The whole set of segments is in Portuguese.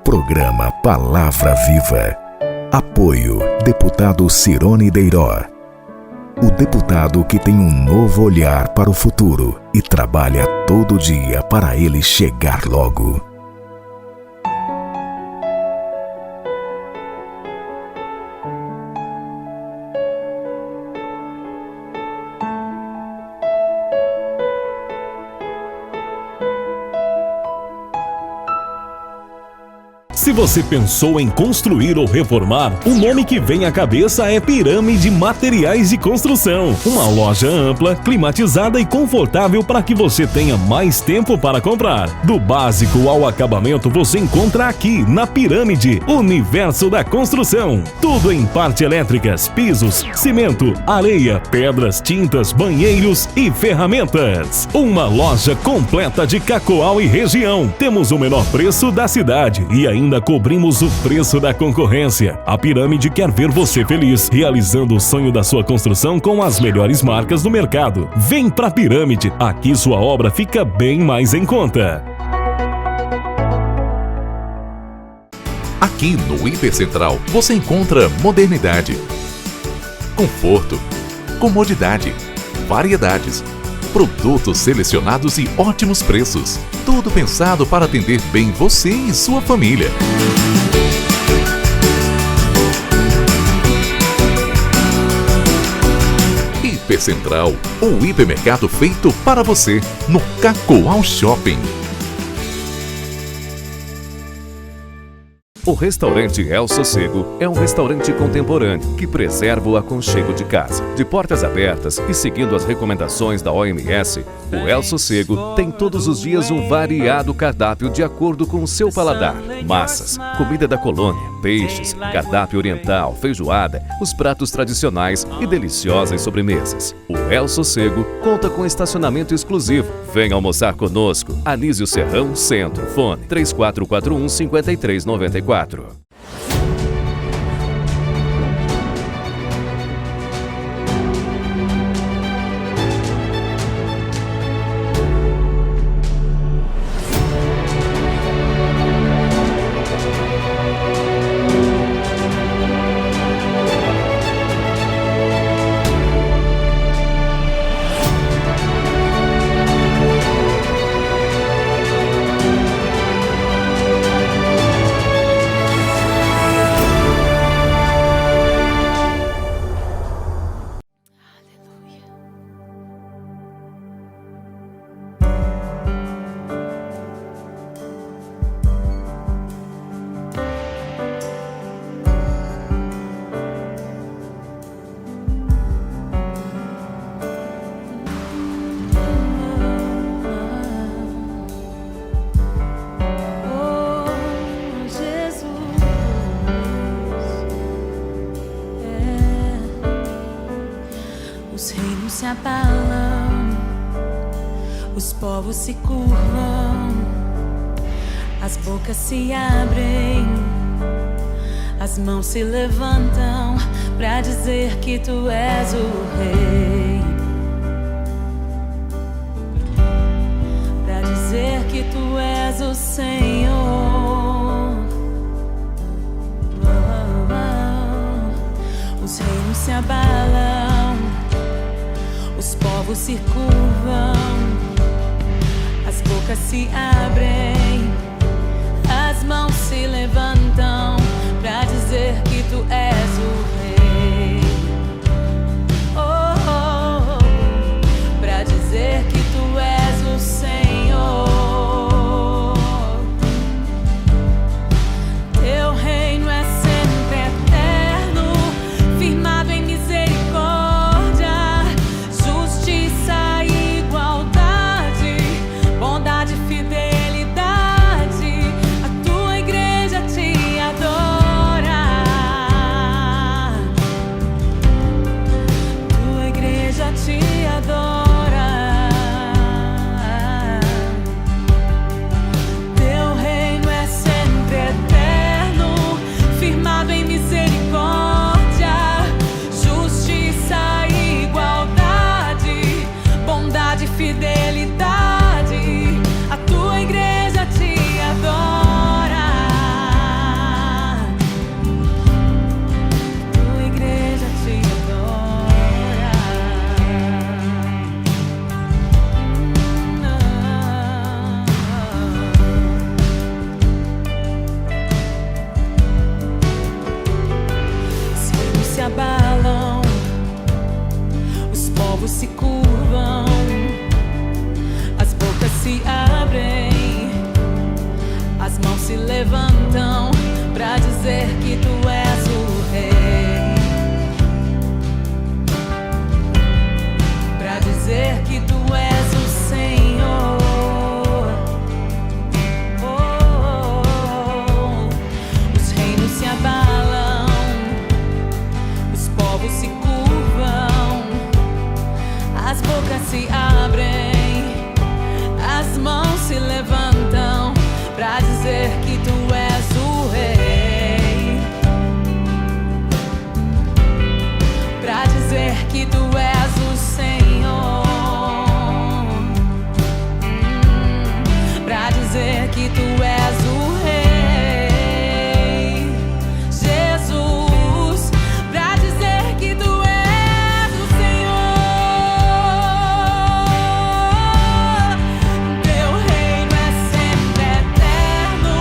Programa Palavra Viva. Apoio Deputado Cirone Deiró. O deputado que tem um novo olhar para o futuro e trabalha todo dia para ele chegar logo. Se você pensou em construir ou reformar, o nome que vem à cabeça é Pirâmide Materiais de Construção. Uma loja ampla, climatizada e confortável para que você tenha mais tempo para comprar. Do básico ao acabamento você encontra aqui na Pirâmide, Universo da Construção. Tudo em parte elétricas, pisos, cimento, areia, pedras, tintas, banheiros e ferramentas. Uma loja completa de Cacoal e região. Temos o menor preço da cidade e ainda cobrimos o preço da concorrência. A Pirâmide quer ver você feliz, realizando o sonho da sua construção com as melhores marcas do mercado. Vem pra Pirâmide, aqui sua obra fica bem mais em conta. Aqui no Hipercentral você encontra modernidade, conforto, comodidade, variedades, produtos selecionados e ótimos preços. Tudo pensado para atender bem você e sua família. Hipercentral, o hipermercado feito para você, no Cacoal Shopping. O restaurante El Sossego é um restaurante contemporâneo que preserva o aconchego de casa. De portas abertas e seguindo as recomendações da OMS, o El Sossego tem todos os dias um variado cardápio de acordo com o seu paladar. Massas, comida da colônia, peixes, cardápio oriental, feijoada, os pratos tradicionais e deliciosas sobremesas. O El Sossego conta com estacionamento exclusivo. Venha almoçar conosco. Anísio Serrão, Centro. Fone 3441-5394. Se abalam, os povos se curvam, as bocas se abrem, as mãos se levantam pra dizer que tu és o rei, pra dizer que tu és o Senhor. Os reinos se abalam, os povos se curvam, as bocas se abrem, as mãos se levantam pra dizer que tu és o rei. Oh, oh, oh, pra dizer que tu és o Senhor. Teu reino é sempre eterno, firmado em misericórdia, justiça e igualdade, bondade e fidelidade. levantam pra dizer que tu és o rei, pra dizer que tu és o Senhor. Os reinos se abalam, os povos se curvam, as bocas se abrem, as mãos se levantam pra dizer que tu és o rei, pra dizer que tu és o Senhor, pra dizer que tu és o rei, Jesus, pra dizer que tu és o Senhor. Teu reino é sempre eterno,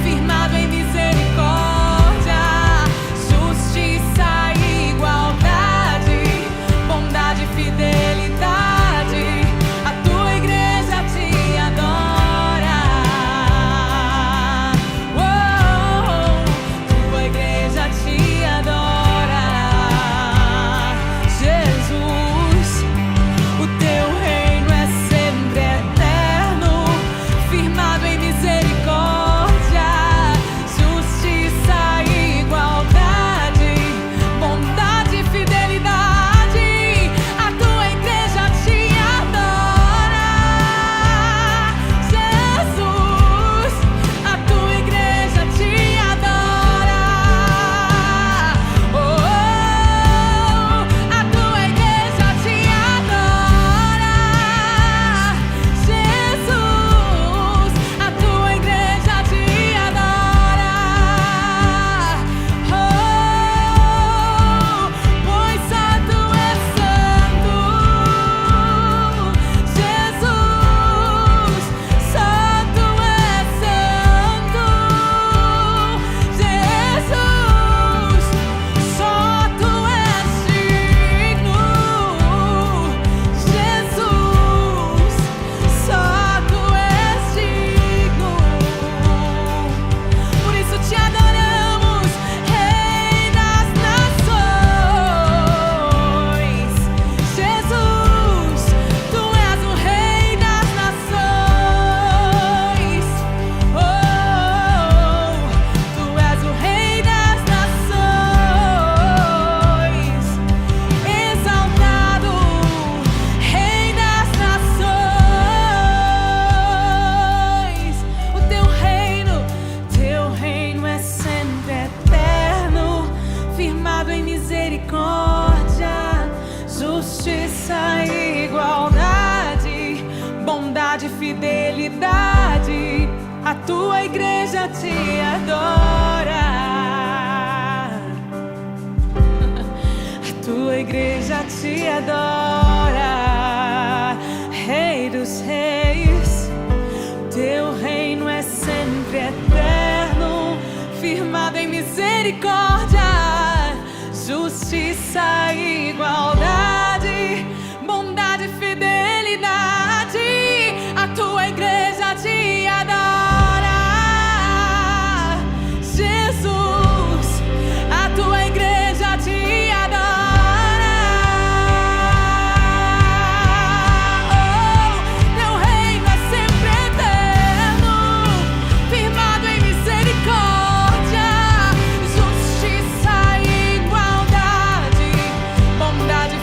firmado em misericórdia, justiça e igualdade, bondade e fidelidade. A tua igreja te adora. Tua igreja te adora. Jesus, o teu reino é sempre eterno, firmado em misericórdia, justiça e igualdade, bondade e fidelidade. A tua igreja te adora. Jesus, a tua igreja te adora. A tua igreja te adora. Jesus, a tua igreja te adora. Pois só tu és santo. Jesus, só tu és santo. Jesus, só tu és digno. Jesus, só tu és digno. Por isso te adoramos, Rei das nações. Jesus, tu és o Rei das nações. Tu és o Rei das nações. Exaltado, Rei das nações. O teu reino é sempre eterno, firmado em misericórdia, justiça e igualdade, bondade e fidelidade. A tua igreja te adora. A tua igreja te adora, Rei dos reis. Teu reino é sempre eterno, firmado em misericórdia, justiça e igualdade, bondade e fidelidade. A tua igreja te adora. Jesus, a tua igreja te adora. Teu reino é sempre eterno, firmado em misericórdia, justiça e igualdade, bondade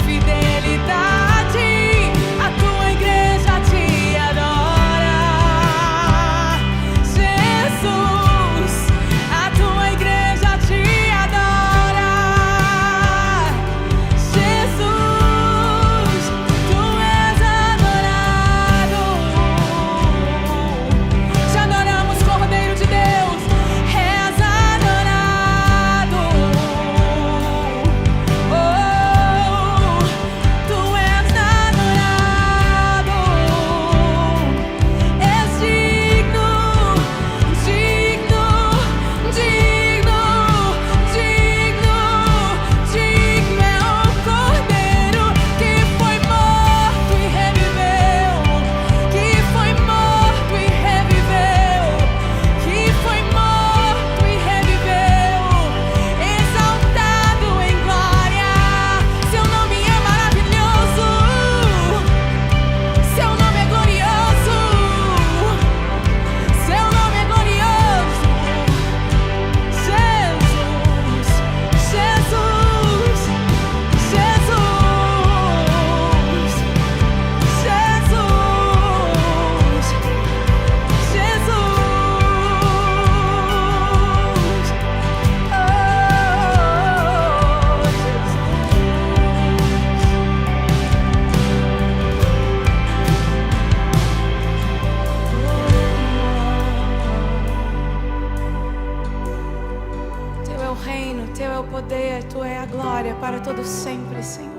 poder, Tu é a glória para todo sempre, Senhor.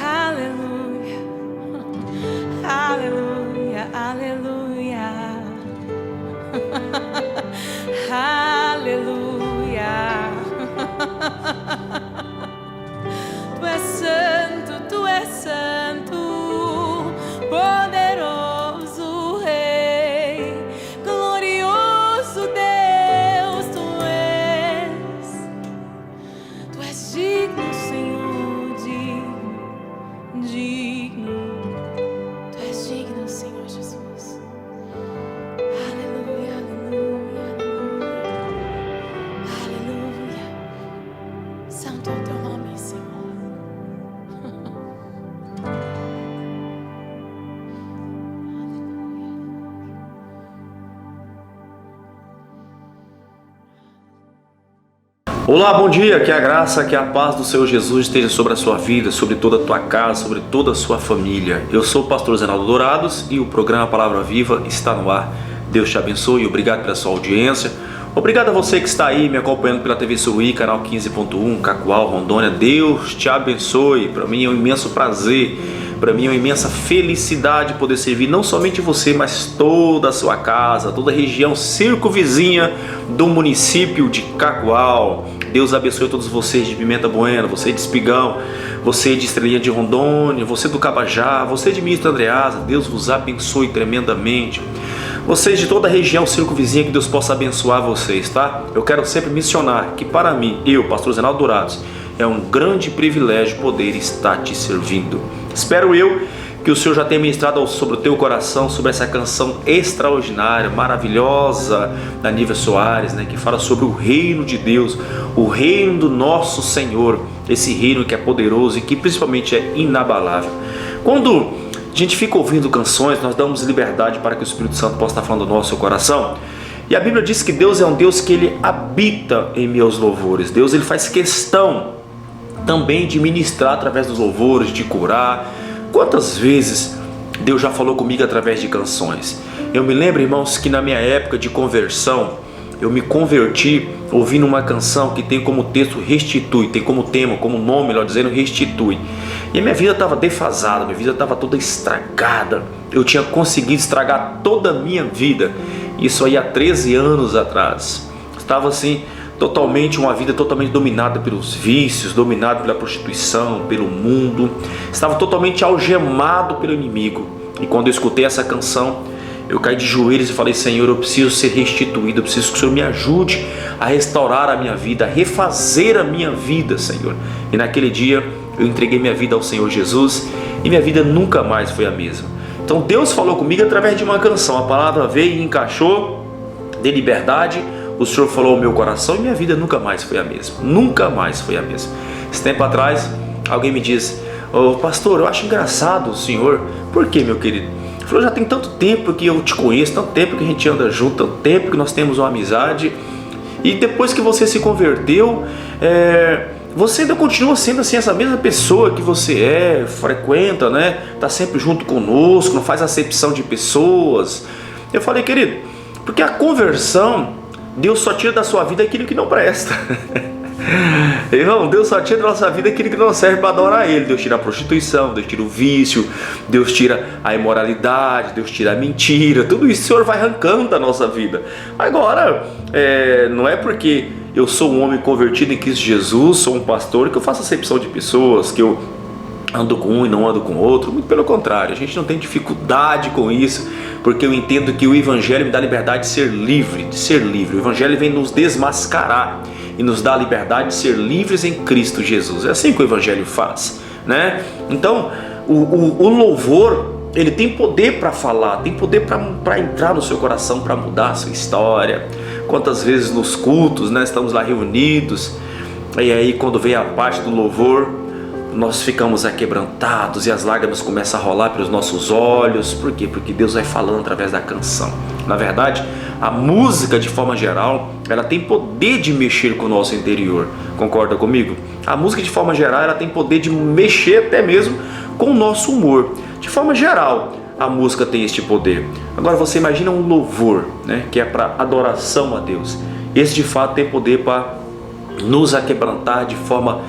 Aleluia, aleluia, aleluia, aleluia. Tu és santo, Tu és santo, poderoso Rei, glorioso Deus, Tu és digno, Senhor, digno, digno. Tu és digno, Senhor Jesus. Aleluia, aleluia, aleluia, aleluia. Santo é o Teu nome, Senhor. Olá, bom dia, que a graça, que a paz do Senhor Jesus esteja sobre a sua vida, sobre toda a tua casa, sobre toda a sua família. Eu sou o pastor Zenaldo Dourados e o programa Palavra Viva está no ar. Deus te abençoe e obrigado pela sua audiência. Obrigado a você que está aí me acompanhando pela TV Suí, canal 15.1, Cacoal, Rondônia. Deus te abençoe. Para mim é um imenso prazer, para mim é uma imensa felicidade poder servir não somente você, mas toda a sua casa, toda a região circunvizinha do município de Cacoal. Deus abençoe todos vocês de Pimenta Bueno, você de Espigão, você de Estrelinha de Rondônia, você do Cabajá, você de Ministro Andreasa. Deus vos abençoe tremendamente. Vocês de toda a região circunvizinha, que Deus possa abençoar vocês, tá? Eu quero sempre mencionar que para mim, eu, pastor Zenaldo Dourados, é um grande privilégio poder estar te servindo. Espero eu que o Senhor já tenha ministrado sobre o teu coração, sobre essa canção extraordinária, maravilhosa da Nívia Soares, né, que fala sobre o reino de Deus, o reino do nosso Senhor, esse reino que é poderoso e que principalmente é inabalável. Quando a gente fica ouvindo canções, nós damos liberdade para que o Espírito Santo possa estar falando no nosso coração. E a Bíblia diz que Deus é um Deus que Ele habita em meus louvores. Deus, Ele faz questão também de ministrar através dos louvores, de curar. Quantas vezes Deus já falou comigo através de canções? Eu me lembro, irmãos, que na minha época de conversão, eu me converti ouvindo uma canção que tem como texto restitui, tem como tema, como nome, melhor dizendo, restitui. E a minha vida estava defasada, minha vida estava toda estragada. Eu tinha conseguido estragar toda a minha vida. Isso aí há 13 anos atrás. Estava assim, uma vida totalmente dominada pelos vícios, dominada pela prostituição, pelo mundo. Estava totalmente algemado pelo inimigo. E quando eu escutei essa canção, eu caí de joelhos e falei: Senhor, eu preciso ser restituído, eu preciso que o Senhor me ajude a restaurar a minha vida, a refazer a minha vida, Senhor. E naquele dia eu entreguei minha vida ao Senhor Jesus e minha vida nunca mais foi a mesma. Então Deus falou comigo através de uma canção. A palavra veio e encaixou, de liberdade. O Senhor falou ao meu coração e minha vida nunca mais foi a mesma. Nunca mais foi a mesma. Esse tempo atrás, alguém me disse: ô pastor, eu acho engraçado o senhor. Por quê, meu querido? Ele falou: já tem tanto tempo que eu te conheço, tanto tempo que a gente anda junto, tanto tempo que nós temos uma amizade. E depois que você se converteu, você ainda continua sendo assim, essa mesma pessoa que você é, frequenta, né? Tá sempre junto conosco, não faz acepção de pessoas. Eu falei: querido, porque a conversão, Deus só tira da sua vida aquilo que não presta. Irmão, Deus só tira da nossa vida aquilo que não serve para adorar Ele. Deus tira a prostituição, Deus tira o vício, Deus tira a imoralidade, Deus tira a mentira. Tudo isso o Senhor vai arrancando da nossa vida. Agora, não é porque eu sou um homem convertido em Cristo Jesus, sou um pastor, que eu faço acepção de pessoas, que eu ando com um e não ando com outro. Muito pelo contrário, a gente não tem dificuldade com isso, porque eu entendo que o Evangelho me dá a liberdade de ser livre, O Evangelho vem nos desmascarar e nos dá a liberdade de ser livres em Cristo Jesus. É assim que o Evangelho faz, né? Então, o louvor, ele tem poder para falar, tem poder para entrar no seu coração, para mudar a sua história. Quantas vezes nos cultos, né, estamos lá reunidos, e aí quando vem a parte do louvor, nós ficamos aquebrantados e as lágrimas começam a rolar pelos nossos olhos. Por quê? Porque Deus vai falando através da canção. Na verdade, a música, de forma geral, ela tem poder de mexer com o nosso interior. Concorda comigo? A música, de forma geral, ela tem poder de mexer até mesmo com o nosso humor. De forma geral, a música tem este poder. Agora você imagina um louvor, né, que é para adoração a Deus. esse de fato tem poder para nos aquebrantar de forma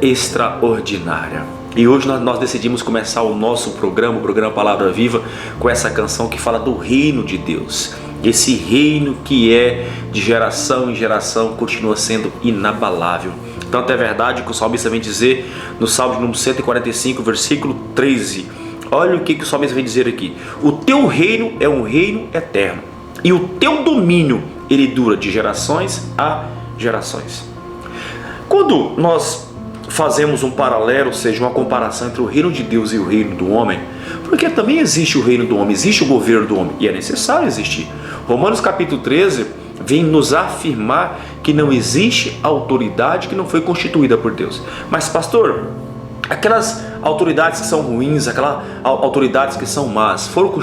extraordinária. E hoje nós decidimos começar o nosso programa, o programa Palavra Viva, com essa canção que fala do reino de Deus. Esse reino que é de geração em geração continua sendo inabalável. Tanto é verdade que o salmista vem dizer no Salmo de número 145, versículo 13. Olha o que o salmista vem dizer aqui. O teu reino é um reino eterno, e o teu domínio, ele dura de gerações a gerações. Quando nós fazemos um paralelo, ou seja, uma comparação entre o reino de Deus e o reino do homem, porque também existe o reino do homem, existe o governo do homem, e é necessário existir. Romanos capítulo 13 vem nos afirmar que não existe autoridade que não foi constituída por Deus. Mas pastor, aquelas autoridades que são ruins, aquelas autoridades que são más, foram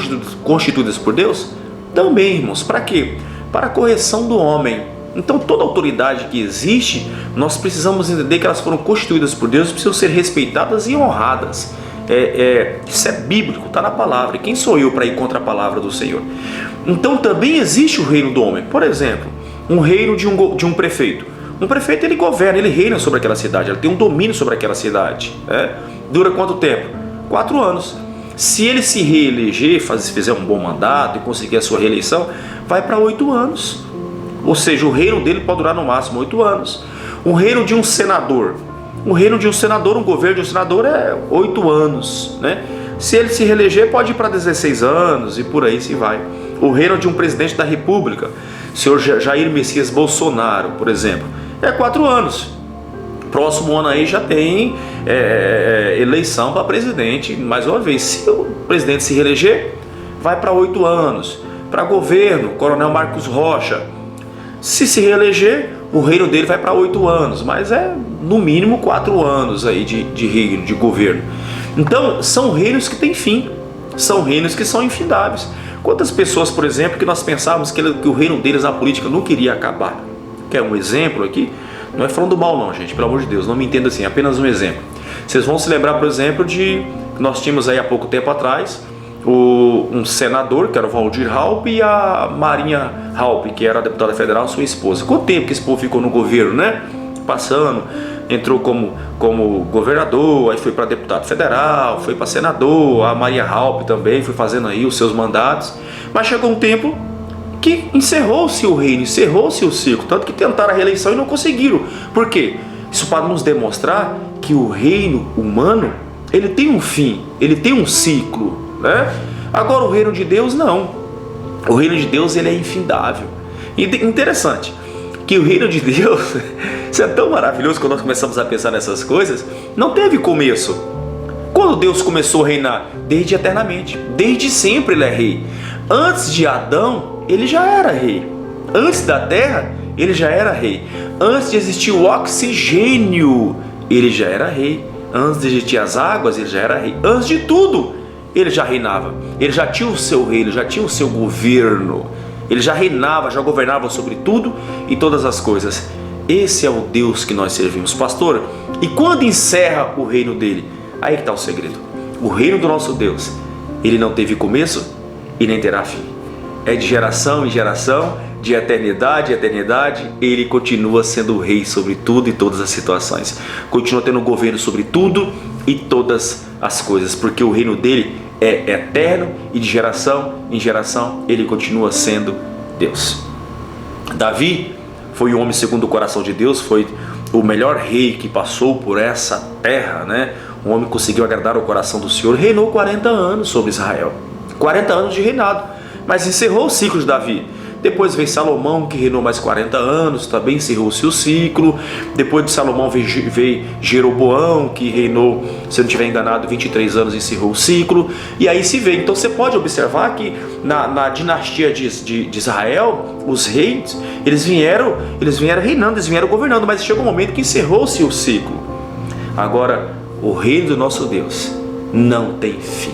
constituídas por Deus? Também, irmãos. Para quê? Para a correção do homem. Então toda autoridade que existe, nós precisamos entender que elas foram constituídas por Deus e precisam ser respeitadas e honradas. Isso é bíblico, está na palavra. E quem sou eu para ir contra a palavra do Senhor? Então também existe o reino do homem. Por exemplo, um reino de um prefeito. Um prefeito, ele governa, ele reina sobre aquela cidade, ele tem um domínio sobre aquela cidade. Dura quanto tempo? 4 anos. Se ele se reeleger, fizer um bom mandato e conseguir a sua reeleição, vai para 8 anos. Ou seja, o reino dele pode durar no máximo 8 anos. O reino de um senador. Um governo de um senador é 8 anos. Né? Se ele se reeleger, pode ir para 16 anos e por aí se vai. O reino de um presidente da república, o senhor Jair Messias Bolsonaro, por exemplo, é 4 anos. Próximo ano aí já tem eleição para presidente, mais uma vez. Se o presidente se reeleger, vai para 8 anos. Para governo, Coronel Marcos Rocha, se reeleger, o reino dele vai para 8 anos, mas é no mínimo 4 anos aí de reino, de governo. Então são reinos que têm fim, são reinos que são infindáveis. Quantas pessoas, por exemplo, que nós pensávamos que o reino deles na política não queria acabar? Quer um exemplo aqui? Não é falando mal não, gente, pelo amor de Deus, não me entenda assim, apenas um exemplo. Vocês vão se lembrar, por exemplo, de nós tínhamos aí há pouco tempo atrás um senador, que era o Waldir Raupp, e a Marinha Raupp, que era a deputada federal, sua esposa. Quanto tempo que esse povo ficou no governo, né? Passando, entrou como governador, aí foi para deputado federal, foi para senador, a Maria Raupp também foi fazendo aí os seus mandatos. Mas chegou um tempo que encerrou-se o reino, encerrou-se o ciclo, tanto que tentaram a reeleição e não conseguiram. Por quê? Isso para nos demonstrar que o reino humano, ele tem um fim, ele tem um ciclo, né? Agora o reino de Deus não. O reino de Deus, ele é infindável. E interessante que o reino de Deus, isso é tão maravilhoso quando nós começamos a pensar nessas coisas, não teve começo. Quando Deus começou a reinar? Desde eternamente, desde sempre ele é rei. Antes de Adão, ele já era rei. Antes da terra, ele já era rei. Antes de existir o oxigênio, ele já era rei. Antes de existir as águas, ele já era rei. Antes de tudo, ele já reinava. Ele já tinha o seu reino, já tinha o seu governo. Ele já reinava, já governava sobre tudo e todas as coisas. Esse é o Deus que nós servimos. Pastor, e quando encerra o reino dele? Aí que está o segredo. O reino do nosso Deus, ele não teve começo e nem terá fim. É de geração em geração, de eternidade em eternidade, ele continua sendo o rei sobre tudo e todas as situações. Continua tendo governo sobre tudo e todas as coisas, porque o reino dele é eterno e de geração em geração ele continua sendo Deus. Davi foi um homem segundo o coração de Deus, foi o melhor rei que passou por essa terra, né? Um homem que conseguiu agradar o coração do Senhor, reinou 40 anos sobre Israel, 40 anos de reinado, mas encerrou o ciclo de Davi. Depois veio Salomão, que reinou mais 40 anos, também encerrou-se o ciclo. Depois de Salomão veio Jeroboão, que reinou, se eu não estiver enganado, 23 anos, encerrou o ciclo. E aí se vê. Então você pode observar que na dinastia de Israel, os reis, eles vieram reinando, eles vieram governando, mas chegou um momento que encerrou-se o ciclo. Agora, o reino do nosso Deus não tem fim.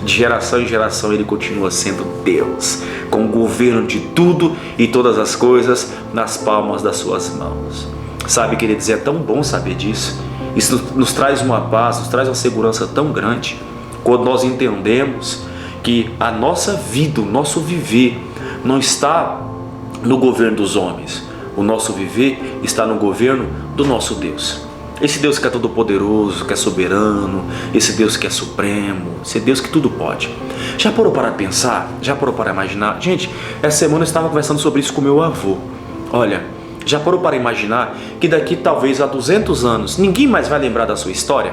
De geração em geração ele continua sendo Deus, com o governo de tudo e todas as coisas nas palmas das suas mãos. Sabe, queridos, é tão bom saber disso. Isso nos traz uma paz, nos traz uma segurança tão grande, quando nós entendemos que a nossa vida, o nosso viver, não está no governo dos homens. O nosso viver está no governo do nosso Deus. Esse Deus que é todo poderoso, que é soberano, esse Deus que é supremo, esse Deus que tudo pode. Já parou para pensar? Já parou para imaginar? Gente, essa semana eu estava conversando sobre isso com meu avô. Olha, já parou para imaginar que daqui talvez a 200 anos ninguém mais vai lembrar da sua história?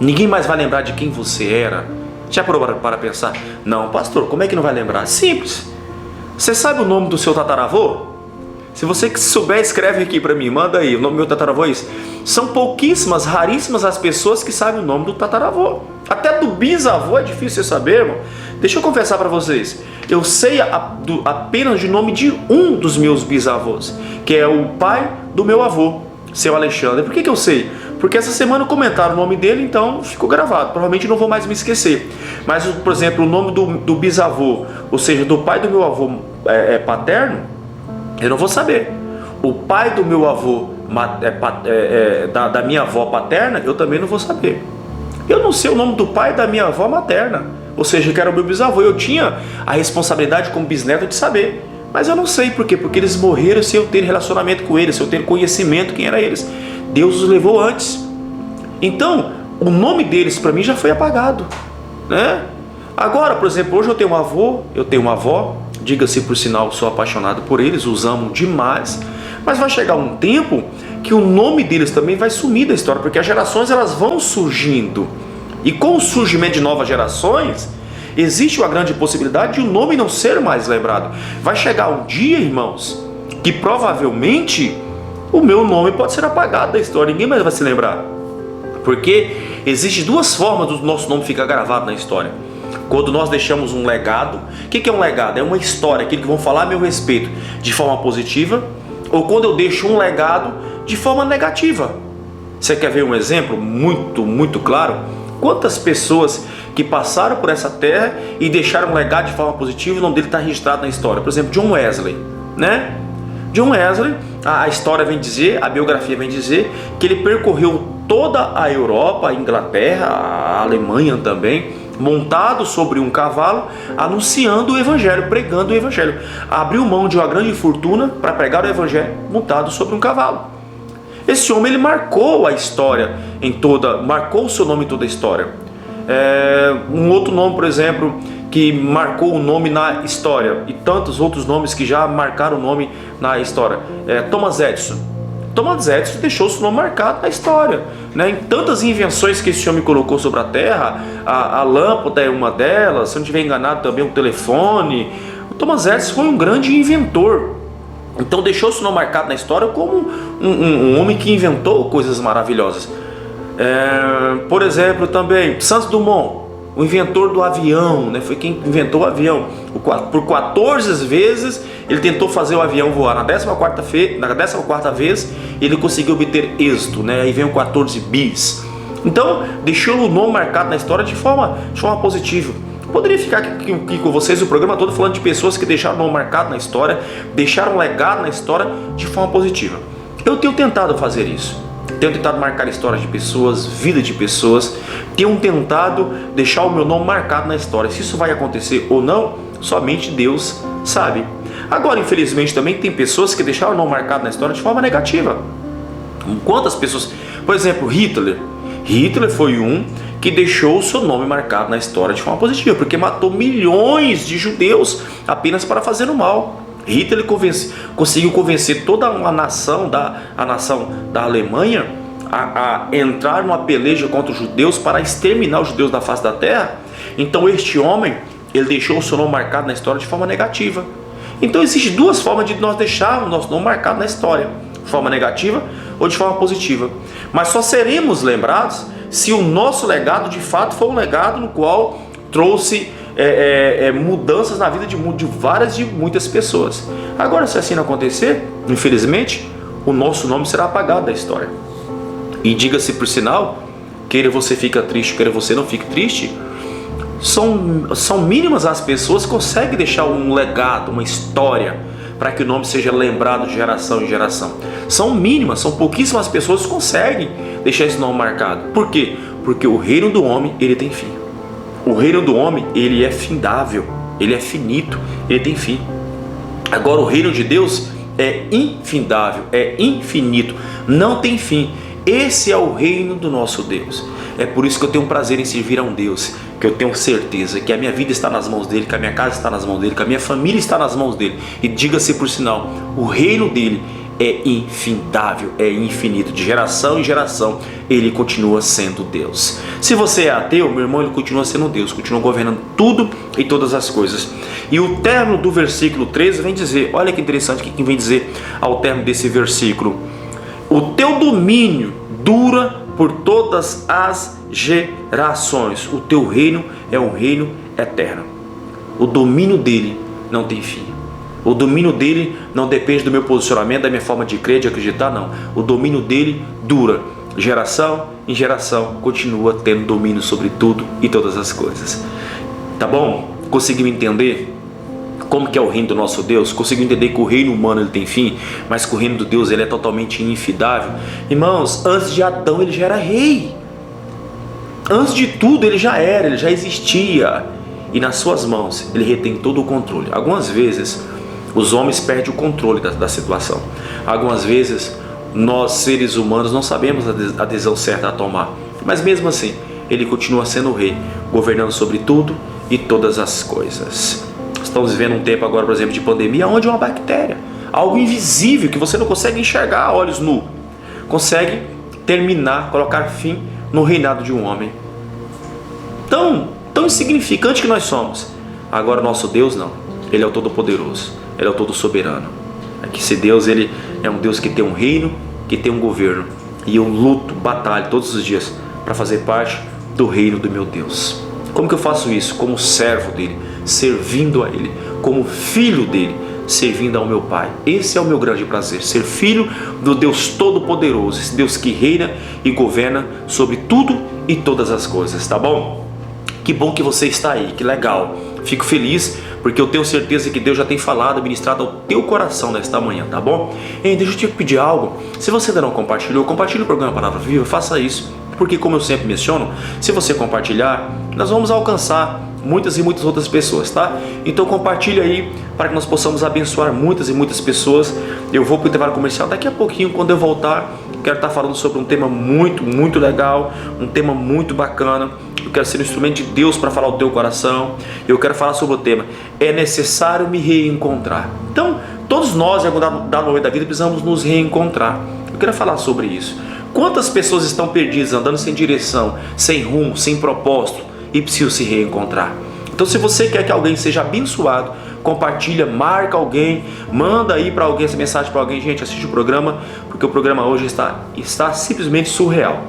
Ninguém mais vai lembrar de quem você era? Já parou para pensar? Não, pastor, como é que não vai lembrar? Simples. Você sabe o nome do seu tataravô? Se você souber, escreve aqui para mim, manda aí, o nome do meu tataravô é isso. São pouquíssimas, raríssimas as pessoas que sabem o nome do tataravô. Até do bisavô é difícil você saber, irmão. Deixa eu confessar para vocês, eu sei apenas o nome de um dos meus bisavôs, que é o pai do meu avô, seu Alexandre. Por que eu sei? Porque essa semana comentaram o nome dele, então ficou gravado. Provavelmente não vou mais me esquecer. Mas, por exemplo, o nome do bisavô, ou seja, do pai do meu avô paterno, eu não vou saber. O pai do meu avô, da minha avó paterna, eu também não vou saber. Eu não sei o nome do pai da minha avó materna, ou seja, que era o meu bisavô. Eu tinha a responsabilidade como bisneto de saber, mas eu não sei por quê. Porque eles morreram sem eu ter relacionamento com eles, sem eu ter conhecimento quem era eles. Deus os levou antes. Então, o nome deles para mim já foi apagado, né? Agora, por exemplo, hoje eu tenho um avô, eu tenho uma avó. Diga-se por sinal, sou apaixonado por eles, os amo demais. Mas vai chegar um tempo que o nome deles também vai sumir da história, porque as gerações elas vão surgindo. E com o surgimento de novas gerações, existe uma grande possibilidade de o nome não ser mais lembrado. Vai chegar um dia, irmãos, que provavelmente o meu nome pode ser apagado da história, ninguém mais vai se lembrar. Porque existem duas formas do nosso nome ficar gravado na história. Quando nós deixamos um legado, o que é um legado? É uma história, aquilo que vão falar a meu respeito de forma positiva, ou quando eu deixo um legado de forma negativa. Você quer ver um exemplo muito claro? Quantas pessoas que passaram por essa terra e deixaram um legado de forma positiva, o nome dele está registrado na história. Por exemplo, John Wesley, né? John Wesley, a história vem dizer, a biografia vem dizer, que ele percorreu toda a Europa, a Inglaterra, a Alemanha também, montado sobre um cavalo, anunciando o Evangelho, pregando o Evangelho. Abriu mão de uma grande fortuna para pregar o Evangelho montado sobre um cavalo. Esse homem ele marcou a história marcou o seu nome em toda a história. Um outro nome, por exemplo, que marcou o nome na história, e tantos outros nomes que já marcaram o nome na história, Thomas Edison. Thomas Edison deixou seu nome marcado na história, né? Em tantas invenções que esse homem colocou sobre a Terra, a lâmpada é uma delas, se eu não estiver enganado também o telefone. O Thomas Edison foi um grande inventor, então deixou seu nome marcado na história como um homem que inventou coisas maravilhosas. Por exemplo, também Santos Dumont, o inventor do avião, né? Foi quem inventou o avião. Por 14 vezes ele tentou fazer o avião voar. Na 14ª vez ele conseguiu obter êxito, né? Aí vem o 14 bis. Então deixou o nome marcado na história de forma positiva. Poderia ficar aqui com vocês o programa todo falando de pessoas que deixaram o nome marcado na história, deixaram um legado na história de forma positiva. Eu tenho tentado fazer isso. Tenho tentado marcar histórias de pessoas, vida de pessoas. Tenho tentado deixar o meu nome marcado na história. Se isso vai acontecer ou não, somente Deus sabe. Agora, infelizmente, também tem pessoas que deixaram o nome marcado na história de forma negativa. Quantas pessoas? Por exemplo, Hitler. Hitler foi um que deixou o seu nome marcado na história de forma positiva, porque matou milhões de judeus apenas para fazer o mal. Hitler conseguiu convencer toda a nação da Alemanha a entrar numa peleja contra os judeus para exterminar os judeus da face da terra. Então este homem, ele deixou o seu nome marcado na história de forma negativa. Então existem duas formas de nós deixarmos o nosso nome marcado na história, de forma negativa ou de forma positiva. Mas só seremos lembrados se o nosso legado de fato for um legado no qual trouxe mudanças na vida de muitas pessoas. Agora, se assim não acontecer, infelizmente, o nosso nome será apagado da história. E diga-se por sinal, queira você fica triste, queira você não fique triste, são mínimas as pessoas que conseguem deixar um legado, uma história, para que o nome seja lembrado de geração em geração. São mínimas, são pouquíssimas pessoas que conseguem deixar esse nome marcado. Por quê? Porque o reino do homem, ele tem fim. O reino do homem, ele é findável, ele é finito, ele tem fim. Agora o reino de Deus é infindável, é infinito, não tem fim. Esse é o reino do nosso Deus. É por isso que eu tenho prazer em servir a um Deus, que eu tenho certeza que a minha vida está nas mãos dele, que a minha casa está nas mãos dele, que a minha família está nas mãos dele. E diga-se por sinal, o reino dele é infindável, é infinito, de geração em geração ele continua sendo Deus. Se você é ateu, meu irmão, ele continua sendo Deus, continua governando tudo e todas as coisas. E o término do versículo 13 vem dizer, olha que interessante o que vem dizer ao término desse versículo: o teu domínio dura por todas as gerações. O teu reino é um reino eterno. O domínio dele não tem fim. O domínio dele não depende do meu posicionamento, da minha forma de crer, de acreditar, não. O domínio dele dura. Geração em geração, continua tendo domínio sobre tudo e todas as coisas. Tá bom? Conseguiu entender como que é o reino do nosso Deus? Conseguiu entender que o reino humano ele tem fim, mas que o reino de Deus ele é totalmente infindável? Irmãos, antes de Adão ele já era rei. Antes de tudo ele já era, ele já existia. E nas suas mãos ele retém todo o controle. Algumas vezes os homens perdem o controle da situação. Algumas vezes nós seres humanos não sabemos a decisão certa a tomar. Mas mesmo assim, ele continua sendo o rei, governando sobre tudo e todas as coisas. Estamos vivendo um tempo agora, por exemplo, de pandemia, onde uma bactéria, algo invisível que você não consegue enxergar a olhos nus, consegue terminar, colocar fim no reinado de um homem. Tão insignificante que nós somos. Agora o nosso Deus não. Ele é o Todo-Poderoso. Ele é o Todo-Soberano. Esse Deus, ele é um Deus que tem um reino, que tem um governo. E eu luto, batalho todos os dias para fazer parte do reino do meu Deus. Como que eu faço isso? Como servo dele, servindo a ele, como filho dele, servindo ao meu Pai. Esse é o meu grande prazer, ser filho do Deus Todo-Poderoso, esse Deus que reina e governa sobre tudo e todas as coisas, tá bom? Que bom que você está aí, que legal. Fico feliz porque eu tenho certeza que Deus já tem falado, ministrado ao teu coração nesta manhã, tá bom? Ei, deixa eu te pedir algo. Se você ainda não compartilhou, compartilhe o programa Palavra Viva, faça isso. Porque como eu sempre menciono, se você compartilhar, nós vamos alcançar muitas e muitas outras pessoas, tá? Então compartilhe aí para que nós possamos abençoar muitas e muitas pessoas. Eu vou para o intervalo comercial daqui a pouquinho. Quando eu voltar, quero estar falando sobre um tema muito legal, um tema muito bacana. Eu quero ser um instrumento de Deus para falar o teu coração. Eu quero falar sobre o tema: é necessário me reencontrar. Então, todos nós, em algum dado momento da vida, precisamos nos reencontrar. Eu quero falar sobre isso. Quantas pessoas estão perdidas, andando sem direção, sem rumo, sem propósito e precisam se reencontrar? Então, se você quer que alguém seja abençoado, compartilha, marca alguém, manda aí para alguém essa mensagem para alguém. Gente, assiste o programa, porque o programa hoje está simplesmente surreal,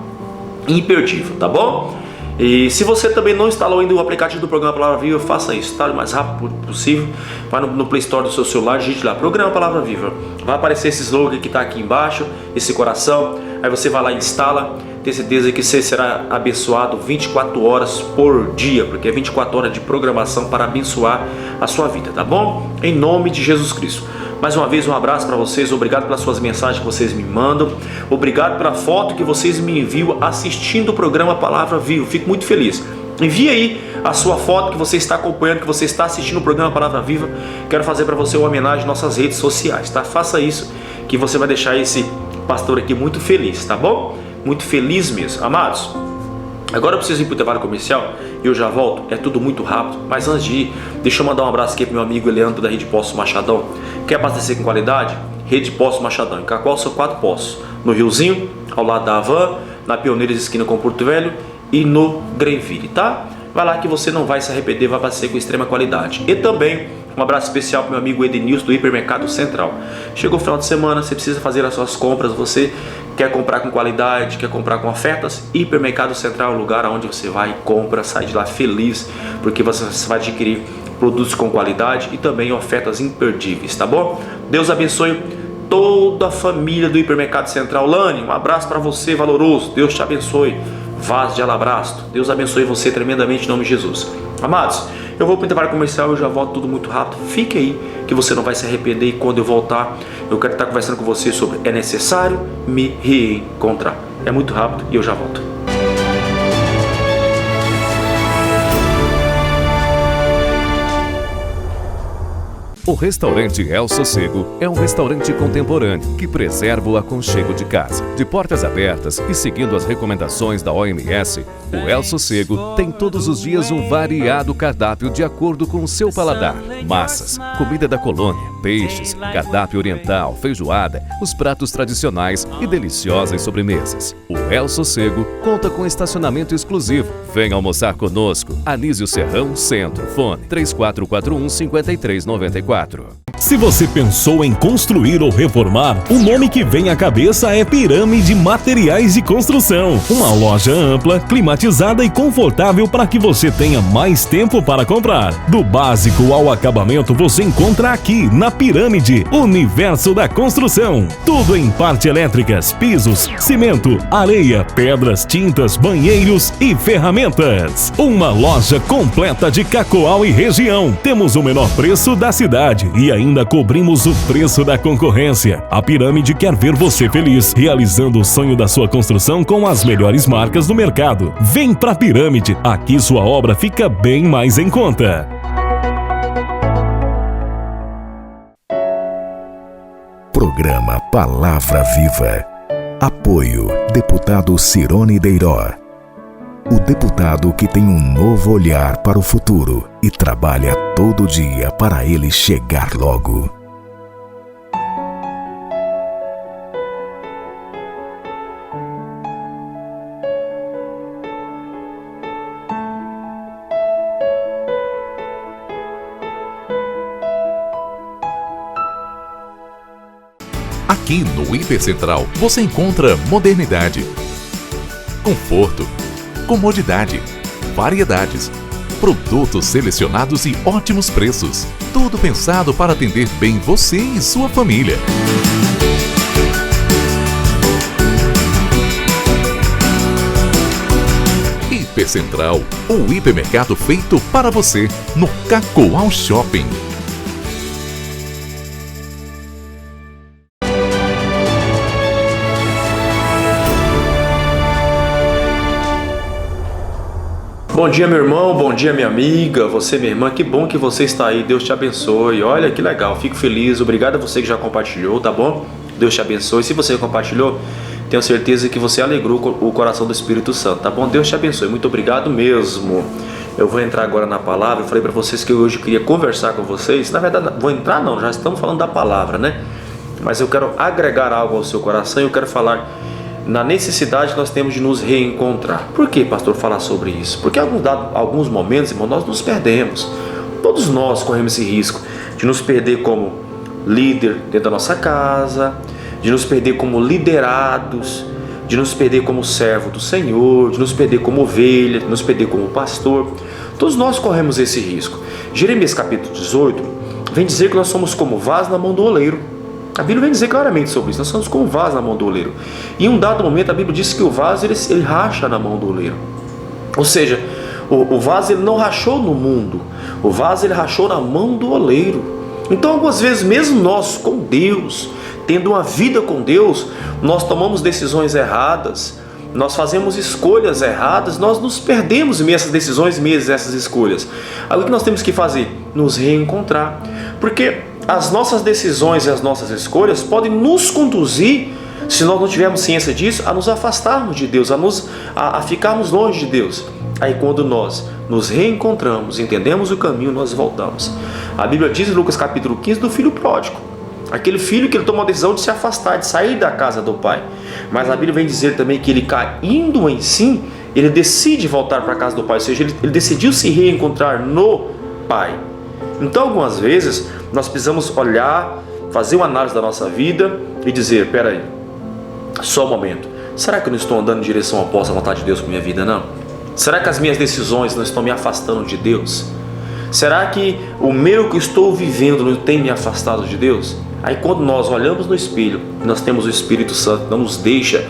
imperdível, tá bom? E se você também não instalou ainda o aplicativo do programa Palavra Viva, faça isso, tá? O mais rápido possível. Vai no Play Store do seu celular, digite lá, Programa Palavra Viva. Vai aparecer esse slogan que está aqui embaixo, esse coração. Aí você vai lá e instala. Tenho certeza que você será abençoado 24 horas por dia, porque é 24 horas de programação para abençoar a sua vida, tá bom? Em nome de Jesus Cristo. Mais uma vez, um abraço para vocês. Obrigado pelas suas mensagens que vocês me mandam. Obrigado pela foto que vocês me enviam assistindo o programa Palavra Viva. Fico muito feliz. Envie aí a sua foto que você está acompanhando, que você está assistindo o programa Palavra Viva. Quero fazer para você uma homenagem em nossas redes sociais, tá? Faça isso que você vai deixar esse pastor aqui muito feliz, tá bom? Muito feliz mesmo. Amados, agora eu preciso ir para o intervalo comercial e eu já volto. É tudo muito rápido, mas antes de ir, deixa eu mandar um abraço aqui para meu amigo Leandro da Rede Poços Machadão. Quer abastecer com qualidade? Rede Poços Machadão, em Cacoal são 4 postos. No Riozinho, ao lado da Havan, na Pioneiras esquina com Porto Velho e no Greenville, tá? Vai lá que você não vai se arrepender, vai abastecer com extrema qualidade. E também um abraço especial para meu amigo Edenilson do Hipermercado Central. Chegou o final de semana, você precisa fazer as suas compras, você quer comprar com qualidade, quer comprar com ofertas? Hipermercado Central é o lugar onde você vai, compra, sai de lá feliz, porque você vai adquirir produtos com qualidade e também ofertas imperdíveis, tá bom? Deus abençoe toda a família do Hipermercado Central. Lani, um abraço para você, valoroso. Deus te abençoe. Vaz de Alabrasto. Deus abençoe você tremendamente em nome de Jesus. Amados, eu vou para o intervalo comercial, eu já volto tudo muito rápido. Fique aí que você não vai se arrepender. E quando eu voltar, eu quero estar conversando com você sobre é necessário me reencontrar. É muito rápido e eu já volto. O restaurante El Sossego é um restaurante contemporâneo que preserva o aconchego de casa. De portas abertas e seguindo as recomendações da OMS, o El Sossego tem todos os dias um variado cardápio de acordo com o seu paladar. Massas, comida da colônia, peixes, cardápio oriental, feijoada, os pratos tradicionais e deliciosas sobremesas. O El Sossego conta com estacionamento exclusivo. Venha almoçar conosco. Anísio Serrão, Centro. Fone 3441-5394. Se você pensou em construir ou reformar, o nome que vem à cabeça é Pirâmide Materiais de Construção. Uma loja ampla, climatizada e confortável para que você tenha mais tempo para comprar. Do básico ao acabamento você encontra aqui na Pirâmide, Universo da Construção. Tudo em parte elétricas, pisos, cimento, areia, pedras, tintas, banheiros e ferramentas. Uma loja completa de Cacoal e região. Temos o menor preço da cidade e ainda cobrimos o preço da concorrência. A Pirâmide quer ver você feliz, realizando o sonho da sua construção com as melhores marcas do mercado. Vem pra Pirâmide, aqui sua obra fica bem mais em conta. Programa Palavra Viva. Apoio Deputado Cirone Deiró. O deputado que tem um novo olhar para o futuro e trabalha todo dia para ele chegar logo. Aqui no Hipercentral você encontra modernidade, conforto, comodidade, variedades, produtos selecionados e ótimos preços. Tudo pensado para atender bem você e sua família. Hipercentral, o hipermercado feito para você, no Cacoal Shopping. Bom dia, meu irmão, bom dia, minha amiga, você, minha irmã, que bom que você está aí, Deus te abençoe. Olha que legal, fico feliz, obrigado a você que já compartilhou, tá bom? Deus te abençoe. Se você compartilhou, tenho certeza que você alegrou o coração do Espírito Santo, tá bom? Deus te abençoe, muito obrigado mesmo. Eu vou entrar agora na palavra. Eu falei para vocês que hoje eu queria conversar com vocês. Na verdade, vou entrar não, já estamos falando da palavra, né? Mas eu quero agregar algo ao seu coração e eu quero falar na necessidade que nós temos de nos reencontrar. Por que, pastor, falar sobre isso? Porque em alguns momentos, irmão, nós nos perdemos. Todos nós corremos esse risco de nos perder como líder dentro da nossa casa, de nos perder como liderados, de nos perder como servo do Senhor, de nos perder como ovelha, de nos perder como pastor. Todos nós corremos esse risco. Jeremias capítulo 18 vem dizer que nós somos como vaso na mão do oleiro. A Bíblia vem dizer claramente sobre isso. Nós somos como vaso na mão do oleiro. E em um dado momento a Bíblia diz que o vaso ele racha na mão do oleiro. Ou seja, o vaso ele não rachou no mundo. O vaso ele rachou na mão do oleiro. Então algumas vezes mesmo nós com Deus, tendo uma vida com Deus, nós tomamos decisões erradas, nós fazemos escolhas erradas, nós nos perdemos em meio a essas decisões, em meio a essas escolhas. Aí o que nós temos que fazer? Nos reencontrar. Porque as nossas decisões e as nossas escolhas podem nos conduzir, se nós não tivermos ciência disso, a nos afastarmos de Deus, a ficarmos longe de Deus. Aí quando nós nos reencontramos, entendemos o caminho, nós voltamos. A Bíblia diz em Lucas capítulo 15 do filho pródigo. Aquele filho que ele toma a decisão de se afastar, de sair da casa do pai. Mas a Bíblia vem dizer também que ele, caindo em si, ele decide voltar para a casa do pai. Ou seja, ele decidiu se reencontrar no pai. Então algumas vezes nós precisamos olhar, fazer uma análise da nossa vida e dizer, peraí, só um momento, será que eu não estou andando em direção oposta à vontade de Deus para minha vida, não? Será que as minhas decisões não estão me afastando de Deus? Será que o meio que eu estou vivendo não tem me afastado de Deus? Aí quando nós olhamos no espelho, nós temos o Espírito Santo, não nos deixa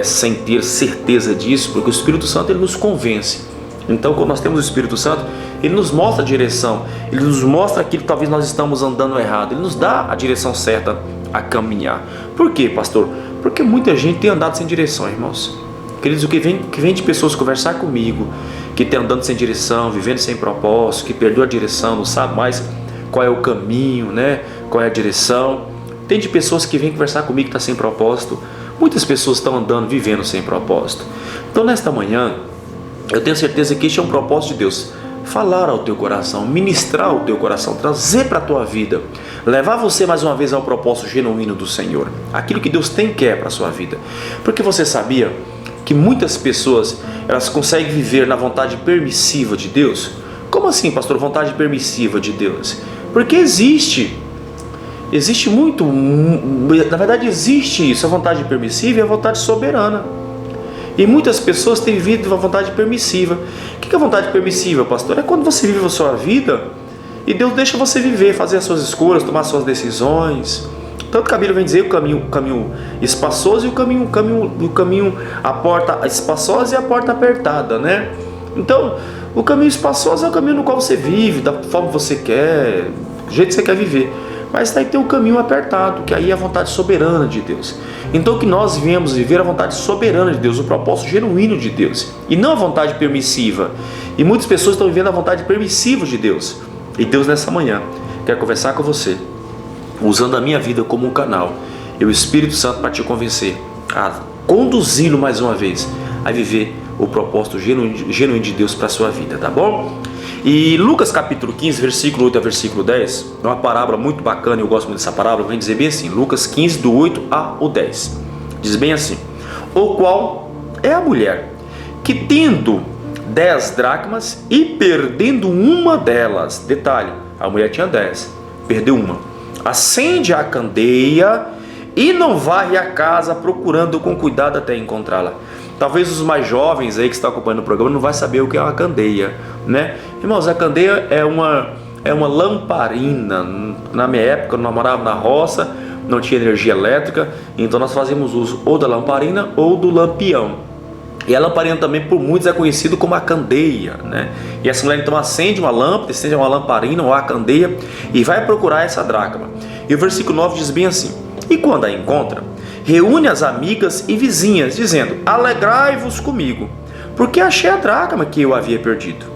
sem ter certeza disso, porque o Espírito Santo ele nos convence. Então quando nós temos o Espírito Santo, ele nos mostra a direção, ele nos mostra aquilo que talvez nós estamos andando errado, ele nos dá a direção certa a caminhar. Por quê, pastor? Porque muita gente tem andado sem direção, irmãos. Queridos, o que vem de pessoas conversar comigo, que tem andando sem direção, vivendo sem propósito, que perdeu a direção, não sabe mais qual é o caminho, né? Qual é a direção. Tem de pessoas que vêm conversar comigo que está sem propósito. Muitas pessoas estão andando, vivendo sem propósito. Então nesta manhã, eu tenho certeza que este é um propósito de Deus. Falar ao teu coração, ministrar ao teu coração, trazer para a tua vida, levar você mais uma vez ao propósito genuíno do Senhor, aquilo que Deus quer para a sua vida. Porque você sabia que muitas pessoas, elas conseguem viver na vontade permissiva de Deus? Como assim, pastor, vontade permissiva de Deus? Porque existe muito, na verdade existe isso, a vontade permissiva e a vontade soberana. E muitas pessoas têm vivido uma vontade permissiva. O que é vontade permissiva, pastor? É quando você vive a sua vida e Deus deixa você viver, fazer as suas escolhas, tomar suas decisões. Tanto que a Bíblia vem dizer o caminho espaçoso e o caminho, a porta espaçosa e a porta apertada, né? Então, o caminho espaçoso é o caminho no qual você vive, da forma que você quer, do jeito que você quer viver. Mas daí tem um caminho apertado, que aí é a vontade soberana de Deus. Então que nós viemos viver a vontade soberana de Deus, o propósito genuíno de Deus, e não a vontade permissiva. E muitas pessoas estão vivendo a vontade permissiva de Deus. E Deus nessa manhã quer conversar com você, usando a minha vida como um canal, e o Espírito Santo para te convencer, a conduzi-lo mais uma vez, a viver o propósito genuíno de Deus para a sua vida, tá bom? E Lucas capítulo 15, versículo 8 a versículo 10, é uma parábola muito bacana, eu gosto muito dessa parábola, vem dizer bem assim, Lucas 15, do 8 ao 10, diz bem assim: o qual é a mulher que tendo 10 dracmas e perdendo uma delas, detalhe, a mulher tinha 10, perdeu uma, acende a candeia e não varre a casa procurando com cuidado até encontrá-la. Talvez os mais jovens aí que estão acompanhando o programa não vai saber o que é uma candeia, né? Irmãos, a candeia é uma lamparina. Na minha época, nós morávamos na roça, não tinha energia elétrica, então nós fazíamos uso ou da lamparina ou do lampião. E a lamparina também por muitos é conhecido como a candeia, né? E essa mulher então acende uma lâmpada, acende uma lamparina ou a candeia e vai procurar essa dracma. E o versículo 9 diz bem assim: e quando a encontra, reúne as amigas e vizinhas, dizendo: alegrai-vos comigo, porque achei a dracma que eu havia perdido.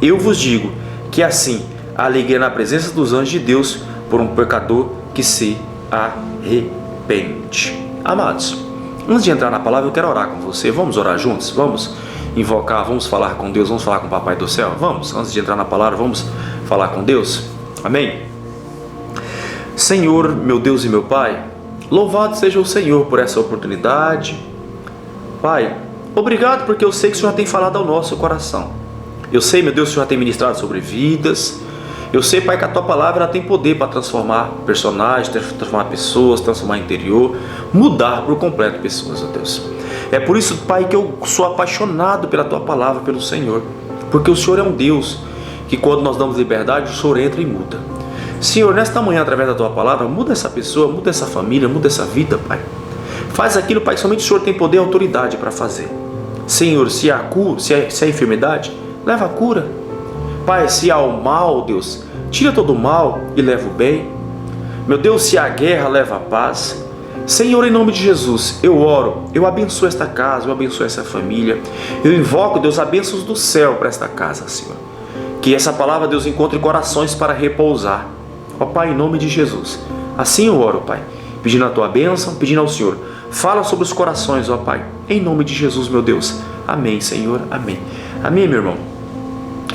Eu vos digo que assim a alegria na presença dos anjos de Deus por um pecador que se arrepende. Amados, antes de entrar na palavra, eu quero orar com você. Vamos orar juntos? Vamos invocar, vamos falar com Deus, vamos falar com o Papai do Céu? Vamos, antes de entrar na palavra, vamos falar com Deus? Amém? Senhor, meu Deus e meu Pai, louvado seja o Senhor por essa oportunidade. Pai, obrigado porque eu sei que o Senhor tem falado ao nosso coração. Eu sei, meu Deus, que o Senhor tem ministrado sobre vidas. Eu sei, Pai, que a Tua palavra ela tem poder para transformar personagens, transformar pessoas, transformar interior, mudar por completo pessoas, ó Deus. É por isso, Pai, que eu sou apaixonado pela Tua palavra, pelo Senhor. Porque o Senhor é um Deus que quando nós damos liberdade, o Senhor entra e muda. Senhor, nesta manhã, através da Tua palavra, muda essa pessoa, muda essa família, muda essa vida, Pai. Faz aquilo, Pai, que somente o Senhor tem poder e autoridade para fazer. Senhor, se há cura, se há enfermidade, leva a cura. Pai, se há o mal, Deus, tira todo o mal e leva o bem. Meu Deus, se há guerra, leva a paz. Senhor, em nome de Jesus, eu oro, eu abençoo esta casa, eu abençoo essa família. Eu invoco, Deus, a bênçãos do céu para esta casa, Senhor. Que essa palavra, Deus, encontre corações para repousar. Ó Pai, em nome de Jesus, assim eu oro, Pai, pedindo a Tua bênção, pedindo ao Senhor, fala sobre os corações, ó Pai, em nome de Jesus, meu Deus, amém, Senhor, amém, amém, meu irmão,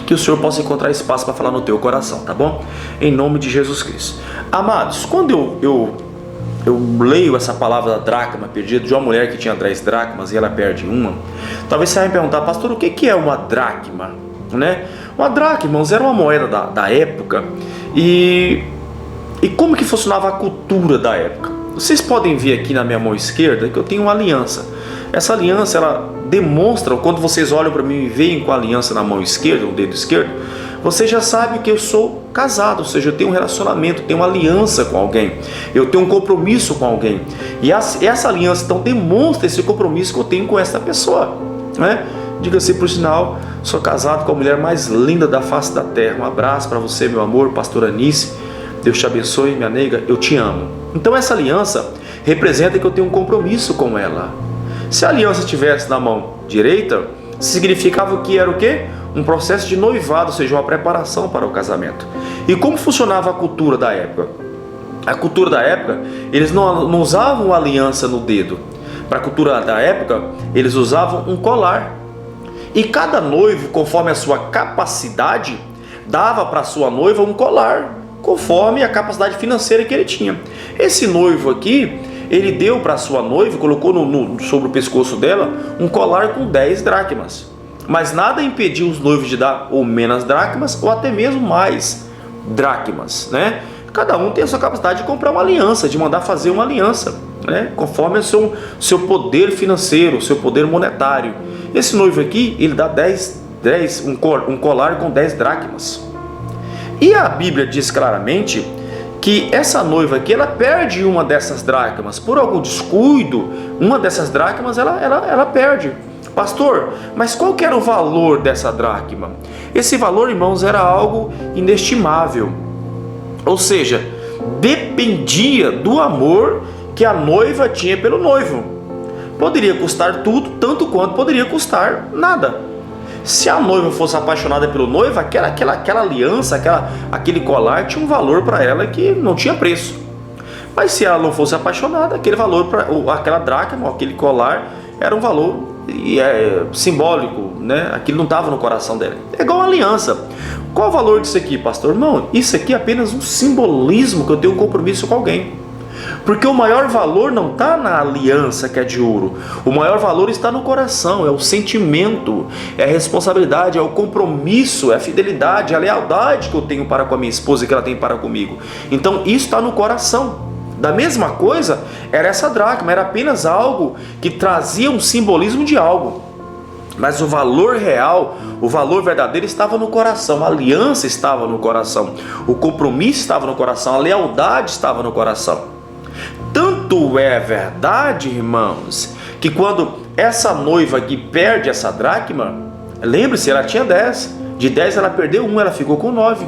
que o Senhor possa encontrar espaço para falar no teu coração, tá bom? Em nome de Jesus Cristo. Amados, quando eu leio essa palavra da dracma perdida, de uma mulher que tinha 10 dracmas e ela perde uma, talvez você vai me perguntar: pastor, o que é uma dracma? Né? Uma dracma, irmãos, era uma moeda da época. E como que funcionava a cultura da época? Vocês podem ver aqui na minha mão esquerda que eu tenho uma aliança. Essa aliança, ela demonstra, quando vocês olham para mim e veem com a aliança na mão esquerda, no dedo esquerdo, você já sabe que eu sou casado, ou seja, eu tenho um relacionamento, tenho uma aliança com alguém, eu tenho um compromisso com alguém. E essa aliança então demonstra esse compromisso que eu tenho com essa pessoa, né? Diga-se por sinal, sou casado com a mulher mais linda da face da terra. Um abraço para você, meu amor, pastor Anice. Deus te abençoe, minha nega, eu te amo. Então essa aliança representa que eu tenho um compromisso com ela. Se a aliança estivesse na mão direita, significava que era o quê? um processo de noivado, ou seja, uma preparação para o casamento. E como funcionava a cultura da época? A cultura da época, eles não usavam aliança no dedo. Para a cultura da época, eles usavam um colar. E cada noivo, conforme a sua capacidade, dava para sua noiva um colar, conforme a capacidade financeira que ele tinha. Esse noivo aqui, ele deu para sua noiva, colocou sobre o pescoço dela, um colar com 10 dracmas. Mas nada impediu os noivos de dar ou menos dracmas, ou até mesmo mais dracmas, né? Cada um tem a sua capacidade de comprar uma aliança, de mandar fazer uma aliança, né? Conforme o seu poder financeiro, o seu poder monetário. Esse noivo aqui, ele dá um colar com 10 dracmas. E a Bíblia diz claramente que essa noiva aqui, ela perde uma dessas dracmas. Por algum descuido, uma dessas dracmas ela perde. Pastor, mas qual que era o valor dessa dracma? Esse valor, irmãos, era algo inestimável. Ou seja, dependia do amor que a noiva tinha pelo noivo. Poderia custar tudo, tanto quanto poderia custar nada. Se a noiva fosse apaixonada pelo noivo, aquela aliança, aquele colar tinha um valor para ela que não tinha preço. Mas se ela não fosse apaixonada, aquele valor, aquela dracma, aquele colar, era um valor simbólico, né? Aquilo não estava no coração dela. É igual a aliança. Qual o valor disso aqui, pastor? Irmão, isso aqui é apenas um simbolismo que eu tenho um compromisso com alguém. Porque o maior valor não está na aliança que é de ouro. O maior valor está no coração, é o sentimento, é a responsabilidade, é o compromisso, é a fidelidade, é a lealdade que eu tenho para com a minha esposa e que ela tem para comigo. Então isso está no coração. Da mesma coisa, era essa dracma, era apenas algo que trazia um simbolismo de algo. Mas o valor real, o valor verdadeiro estava no coração, a aliança estava no coração, o compromisso estava no coração, a lealdade estava no coração. Tanto é verdade, irmãos, que quando essa noiva aqui perde essa dracma, lembre-se, ela tinha 10, de 10 ela perdeu 1, ela ficou com 9.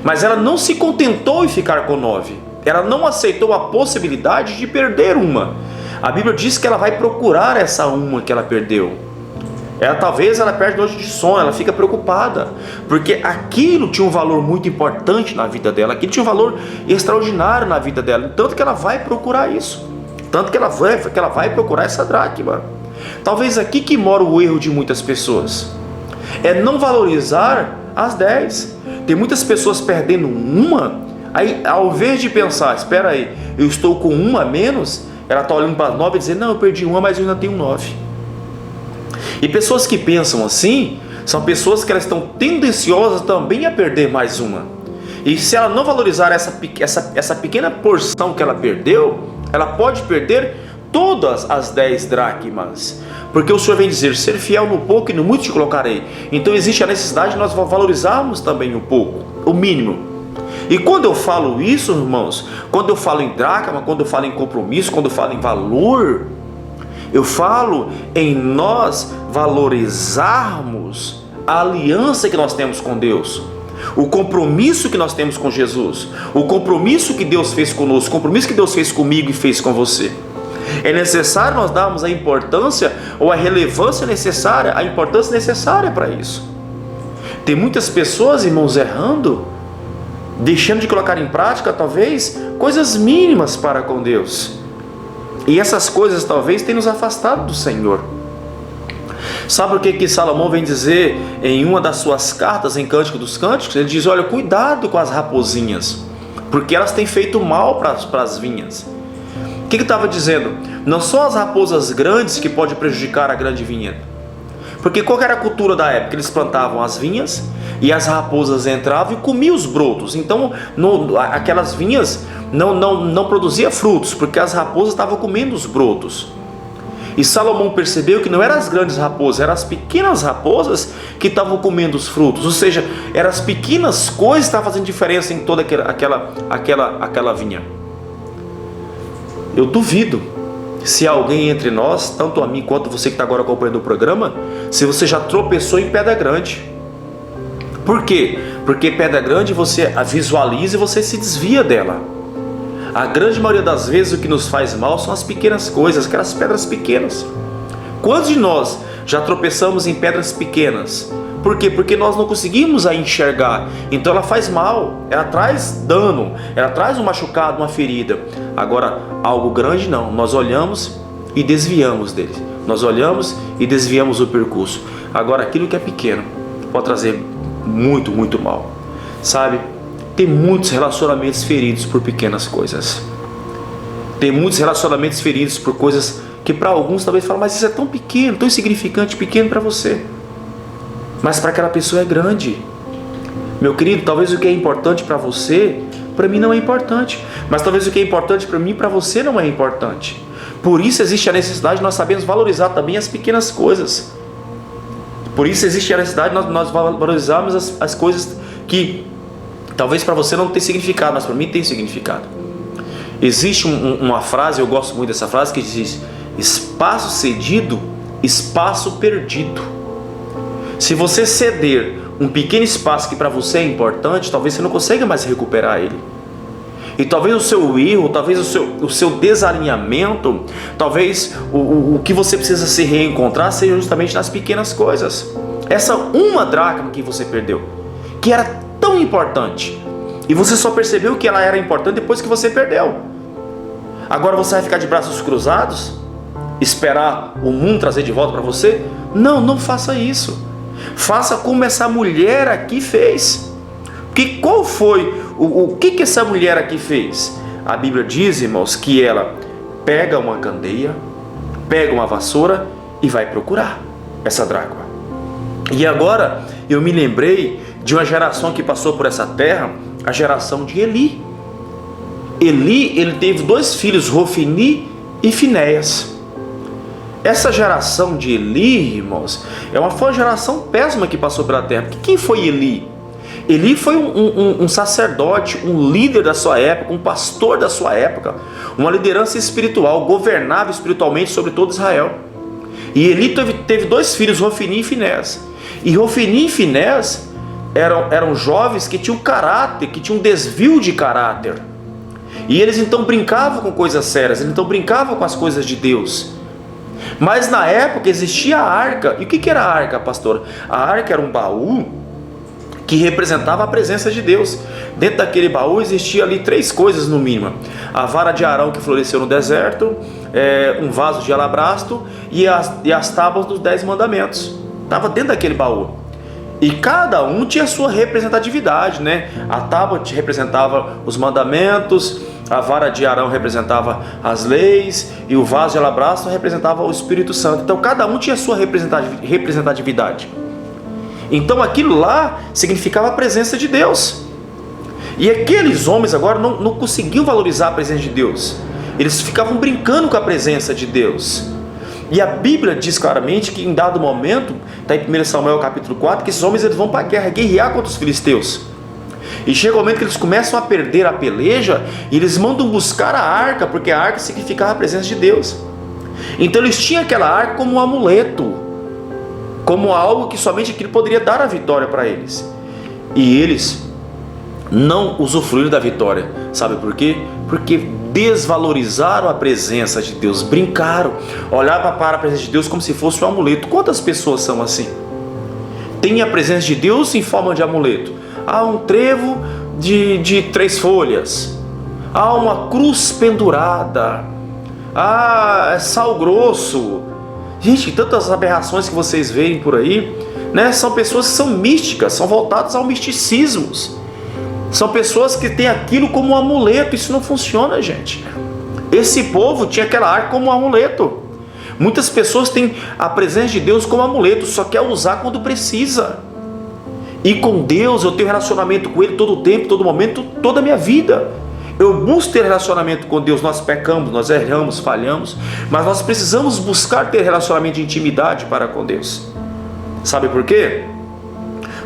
Mas ela não se contentou em ficar com 9, ela não aceitou a possibilidade de perder uma. A Bíblia diz que ela vai procurar essa uma que ela perdeu. Talvez ela perde noite de sono, ela fica preocupada, porque aquilo tinha um valor muito importante na vida dela, aquilo tinha um valor extraordinário na vida dela, tanto que ela vai procurar isso, tanto que ela vai procurar essa dracma. Talvez aqui que mora o erro de muitas pessoas, é não valorizar as 10. Tem muitas pessoas perdendo uma, aí ao invés de pensar, espera aí, eu estou com uma a menos, ela está olhando para as 9 e dizendo, não, eu perdi uma, mas eu ainda tenho 9. E pessoas que pensam assim, são pessoas que elas estão tendenciosas também a perder mais uma. E se ela não valorizar essa pequena porção que ela perdeu, ela pode perder todas as 10 dracmas. Porque o Senhor vem dizer, ser fiel no pouco e no muito te colocarei. Então existe a necessidade de nós valorizarmos também o pouco, o mínimo. E quando eu falo isso, irmãos, quando eu falo em dracma, quando eu falo em compromisso, quando eu falo em valor, eu falo em nós valorizarmos a aliança que nós temos com Deus, o compromisso que nós temos com Jesus, o compromisso que Deus fez conosco, o compromisso que Deus fez comigo e fez com você. É necessário nós darmos a importância ou a relevância necessária, a importância necessária para isso. Tem muitas pessoas, irmãos, errando, deixando de colocar em prática talvez coisas mínimas para com Deus. E essas coisas talvez tenham nos afastado do Senhor. Sabe o que Salomão vem dizer em uma das suas cartas, em Cântico dos Cânticos? Ele diz, olha, cuidado com as raposinhas, porque elas têm feito mal para as vinhas. O que ele estava dizendo? Não são as raposas grandes que podem prejudicar a grande vinha. Porque qual era a cultura da época? Eles plantavam as vinhas e as raposas entravam e comiam os brotos. Então aquelas vinhas não produziam frutos, porque as raposas estavam comendo os brotos. E Salomão percebeu que não eram as grandes raposas, eram as pequenas raposas que estavam comendo os frutos. Ou seja, eram as pequenas coisas que estavam fazendo diferença em toda aquela vinha. Eu duvido se alguém entre nós, tanto a mim quanto você que está agora acompanhando o programa, se você já tropeçou em pedra grande. Por quê? Porque pedra grande você a visualiza e você se desvia dela. A grande maioria das vezes o que nos faz mal são as pequenas coisas, aquelas pedras pequenas. Quantos de nós já tropeçamos em pedras pequenas Por quê? Porque nós não conseguimos a enxergar. Então ela faz mal, ela traz dano, ela traz um machucado, uma ferida. Agora, algo grande não. Nós olhamos e desviamos dele. Nós olhamos e desviamos o percurso. Agora, aquilo que é pequeno pode trazer muito, muito mal. Sabe? Tem muitos relacionamentos feridos por pequenas coisas. Tem muitos relacionamentos feridos por coisas que para alguns talvez falam, mas isso é tão pequeno, tão insignificante, pequeno para você. Mas para aquela pessoa é grande. Meu querido, talvez o que é importante para você, para mim não é importante. Mas talvez o que é importante para mim, para você não é importante. Por isso existe a necessidade de nós sabermos valorizar também as pequenas coisas. Por isso existe a necessidade de nós valorizarmos as coisas que talvez para você não tenha significado, mas para mim tem significado. Existe uma frase, eu gosto muito dessa frase, que diz: espaço cedido, espaço perdido. Se você ceder um pequeno espaço que para você é importante, talvez você não consiga mais recuperar ele. E talvez o seu erro, talvez o seu desalinhamento, talvez o que você precisa se reencontrar seja justamente nas pequenas coisas. Essa uma dracma que você perdeu, que era tão importante, e você só percebeu que ela era importante depois que você perdeu. Agora você vai ficar de braços cruzados, esperar o mundo trazer de volta para você? Não, não faça isso. Faça como essa mulher aqui fez. Porque qual foi, o que essa mulher aqui fez? A Bíblia diz, irmãos, que ela pega uma candeia, pega uma vassoura e vai procurar essa dracma. E agora eu me lembrei de uma geração que passou por essa terra, a geração de Eli. Eli, ele teve 2 filhos, Hofni e Finéias. Essa geração de Eli, irmãos, foi uma geração péssima que passou pela terra. Porque quem foi Eli? Eli foi um sacerdote, um líder da sua época, um pastor da sua época, uma liderança espiritual, governava espiritualmente sobre todo Israel. E Eli teve 2 filhos, Hofni e Finéias. E Hofni e Finéias eram jovens que tinham caráter, que tinham um desvio de caráter. E eles então brincavam com coisas sérias, eles então brincavam com as coisas de Deus. Mas na época existia a arca. E o que era a arca, pastor? A arca era um baú que representava a presença de Deus. Dentro daquele baú existia ali 3 coisas no mínimo: a vara de Arão que floresceu no deserto, um vaso de alabastro e as tábuas dos 10 mandamentos. Estava dentro daquele baú. E cada um tinha a sua representatividade, né? A tábua representava os mandamentos, a vara de Arão representava as leis e o vaso de alabastro representava o Espírito Santo. Então cada um tinha a sua representatividade. Então aquilo lá significava a presença de Deus. E aqueles homens agora não conseguiam valorizar a presença de Deus. Eles ficavam brincando com a presença de Deus. E a Bíblia diz claramente que em dado momento, está em 1 Samuel capítulo 4, que esses homens eles vão para a guerra, guerrear contra os filisteus. E chega o momento que eles começam a perder a peleja e eles mandam buscar a arca, porque a arca significava a presença de Deus. Então eles tinham aquela arca como um amuleto, como algo que somente aquilo poderia dar a vitória para eles. E eles não usufruíram da vitória. Sabe por quê? Porque desvalorizaram a presença de Deus, brincaram, olhavam para a presença de Deus como se fosse um amuleto. Quantas pessoas são assim? Tem a presença de Deus em forma de amuleto. Há um trevo de 3 folhas, há uma cruz pendurada, há sal grosso. Gente, tantas aberrações que vocês veem por aí, né? São pessoas que são místicas, são voltadas ao misticismo. São pessoas que têm aquilo como um amuleto. Isso não funciona, gente. Esse povo tinha aquela arca como um amuleto. Muitas pessoas têm a presença de Deus como amuleto, só quer usar quando precisa. E com Deus eu tenho relacionamento com Ele todo o tempo, todo momento, toda a minha vida. Eu busco ter relacionamento com Deus. Nós pecamos, nós erramos, falhamos, mas nós precisamos buscar ter relacionamento de intimidade para com Deus. Sabe por quê?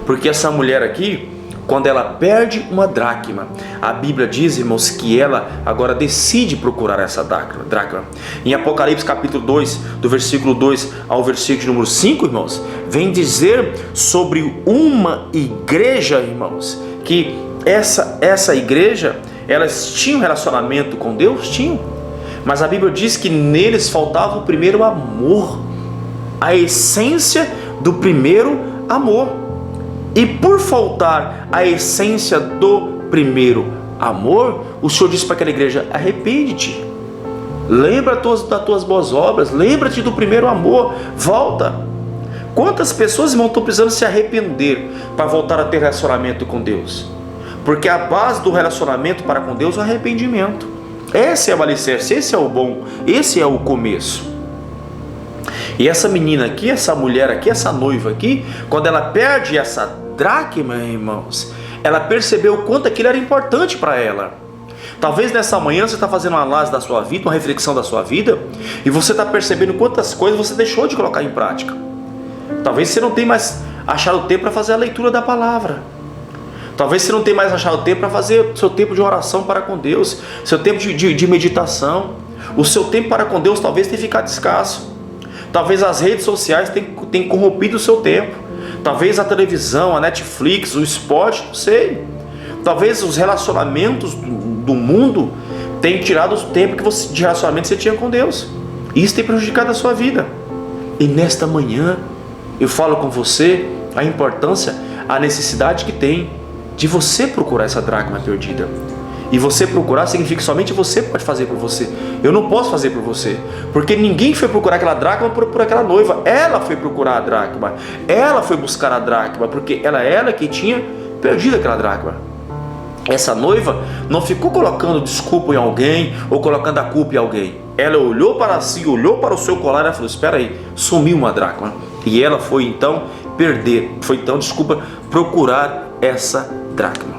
Porque essa mulher aqui, quando ela perde uma dracma, a Bíblia diz, irmãos, que ela agora decide procurar essa dracma. Em Apocalipse capítulo 2, do versículo 2 ao versículo número 5, irmãos, vem dizer sobre uma igreja, irmãos, que essa igreja, elas tinham relacionamento com Deus? Tinham. Mas a Bíblia diz que neles faltava o primeiro amor, a essência do primeiro amor. E por faltar a essência do primeiro amor, o Senhor disse para aquela igreja: arrepende-te, lembra das tuas boas obras, lembra-te do primeiro amor, volta. Quantas pessoas, irmão, estão precisando se arrepender para voltar a ter relacionamento com Deus? Porque a base do relacionamento para com Deus é o arrependimento. Esse é o alicerce, esse é o bom, esse é o começo. E essa menina aqui, essa mulher aqui, essa noiva aqui, quando ela perde essa dracma, irmãos, ela percebeu o quanto aquilo era importante para ela. Talvez nessa manhã você está fazendo uma análise da sua vida, uma reflexão da sua vida, e você está percebendo quantas coisas você deixou de colocar em prática. Talvez você não tenha mais achado tempo para fazer a leitura da palavra. Talvez você não tenha mais achado tempo para fazer seu tempo de oração para com Deus, seu tempo de meditação. O seu tempo para com Deus talvez tenha ficado escasso. Talvez as redes sociais tenham corrompido o seu tempo. Talvez a televisão, a Netflix, o esporte, não sei. Talvez os relacionamentos do mundo tenham tirado o tempo de relacionamento que você tinha com Deus. Isso tem prejudicado a sua vida. E nesta manhã eu falo com você a importância, a necessidade que tem de você procurar essa dracma perdida. E você procurar significa que somente você pode fazer por você. Eu não posso fazer por você, porque ninguém foi procurar aquela dracma por aquela noiva. Ela foi procurar a dracma, ela foi buscar a dracma, porque ela que tinha perdido aquela dracma. Essa noiva não ficou colocando desculpa em alguém ou colocando a culpa em alguém. Ela olhou para si, olhou para o seu colar e falou: espera aí, sumiu uma dracma. E ela foi então procurar essa dracma.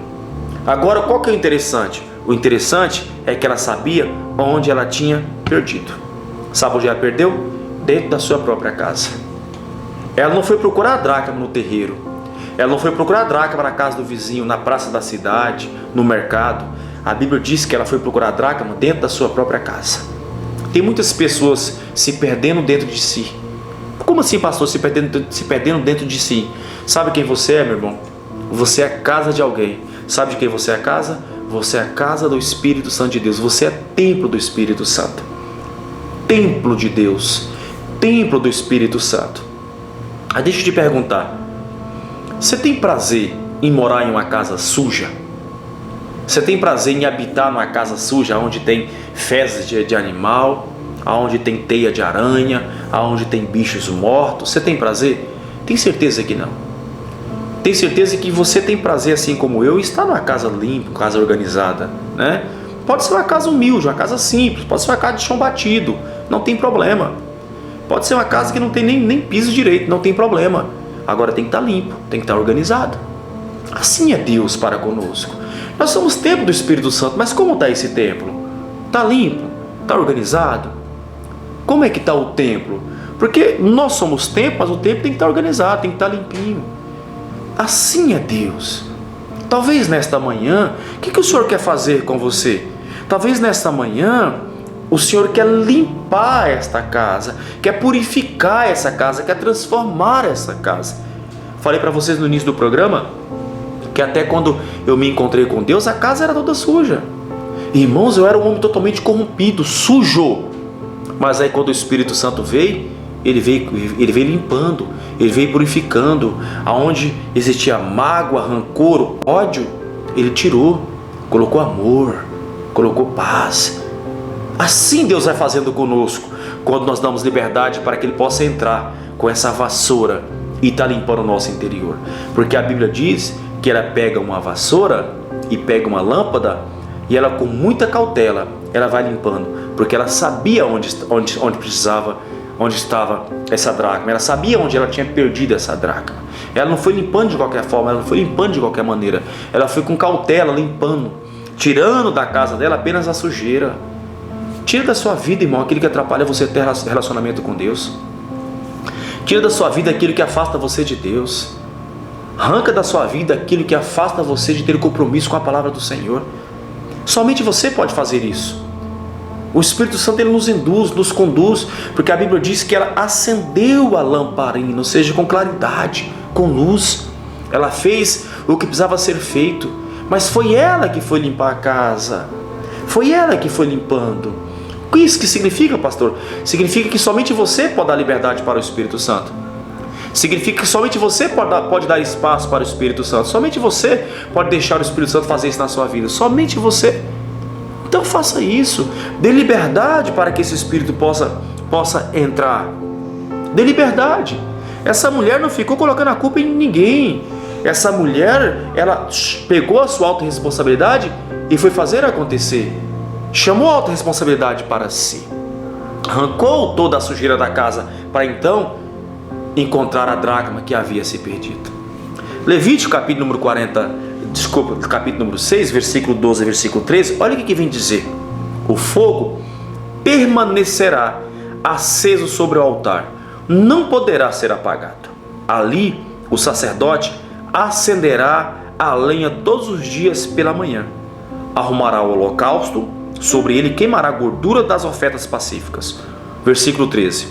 Agora, qual que é o interessante? O interessante é que ela sabia onde ela tinha perdido. Sabe onde ela perdeu? Dentro da sua própria casa. Ela não foi procurar a dracma no terreiro. Ela não foi procurar a dracma na casa do vizinho, na praça da cidade, no mercado. A Bíblia diz que ela foi procurar a dracma dentro da sua própria casa. Tem muitas pessoas se perdendo dentro de si. Como assim, pastor, se perdendo dentro de si? Sabe quem você é, meu irmão? Você é a casa de alguém. Sabe de quem você é a casa? Você é a casa do Espírito Santo de Deus. Você é templo do Espírito Santo. Templo de Deus. Templo do Espírito Santo. Deixa eu te perguntar. Você tem prazer em morar em uma casa suja? Você tem prazer em habitar numa casa suja, onde tem fezes de animal, onde tem teia de aranha, onde tem bichos mortos? Você tem prazer? Tem certeza que não. Tem certeza que você tem prazer, assim como eu, em estar numa casa limpa, uma casa organizada, né? Pode ser uma casa humilde, uma casa simples, pode ser uma casa de chão batido, não tem problema. Pode ser uma casa que não tem nem piso direito, não tem problema. Agora tem que estar limpo, tem que estar organizado. Assim é Deus para conosco. Nós somos templo do Espírito Santo, mas como está esse templo? Está limpo? Está organizado? Como é que está o templo? Porque nós somos templo, mas o templo tem que estar organizado, tem que estar limpinho. Assim é Deus. Talvez nesta manhã, o que o Senhor quer fazer com você? Talvez nesta manhã, o Senhor quer limpar esta casa, quer purificar essa casa, quer transformar essa casa. Falei para vocês no início do programa que até quando eu me encontrei com Deus, a casa era toda suja. Irmãos, eu era um homem totalmente corrompido, sujo. Mas aí quando o Espírito Santo veio, ele veio limpando, ele veio purificando. Aonde existia mágoa, rancor, ódio, ele tirou, colocou amor, colocou paz. Assim Deus vai fazendo conosco, quando nós damos liberdade para que Ele possa entrar com essa vassoura e está limpando o nosso interior. Porque a Bíblia diz que ela pega uma vassoura e pega uma lâmpada e ela, com muita cautela, ela vai limpando, porque ela sabia onde estava essa dracma, ela sabia onde ela tinha perdido essa dracma. Ela não foi limpando de qualquer forma, ela não foi limpando de qualquer maneira, ela foi com cautela limpando, tirando da casa dela apenas a sujeira. Tira da sua vida, irmão, aquilo que atrapalha você ter relacionamento com Deus. Tira da sua vida aquilo que afasta você de Deus. Arranca da sua vida aquilo que afasta você de ter compromisso com a palavra do Senhor. Somente você pode fazer isso. O Espírito Santo, ele nos induz, nos conduz, porque a Bíblia diz que ela acendeu a lamparina, ou seja, com claridade, com luz. Ela fez o que precisava ser feito, mas foi ela que foi limpar a casa. Foi ela que foi limpando. O que isso que significa, pastor? Significa que somente você pode dar liberdade para o Espírito Santo. Significa que somente você pode dar espaço para o Espírito Santo. Somente você pode deixar o Espírito Santo fazer isso na sua vida. Somente você. Então faça isso. Dê liberdade para que esse Espírito possa entrar. Dê liberdade. Essa mulher não ficou colocando a culpa em ninguém. Essa mulher, ela pegou a sua autorresponsabilidade e foi fazer acontecer. Chamou a autorresponsabilidade para si. Arrancou toda a sujeira da casa para então encontrar a dracma que havia se perdido. Levítico capítulo número 6, versículo 12 e versículo 13, olha o que vem dizer. O fogo permanecerá aceso sobre o altar, não poderá ser apagado. Ali o sacerdote acenderá a lenha todos os dias pela manhã, arrumará o holocausto, sobre ele queimará a gordura das ofertas pacíficas. Versículo 13.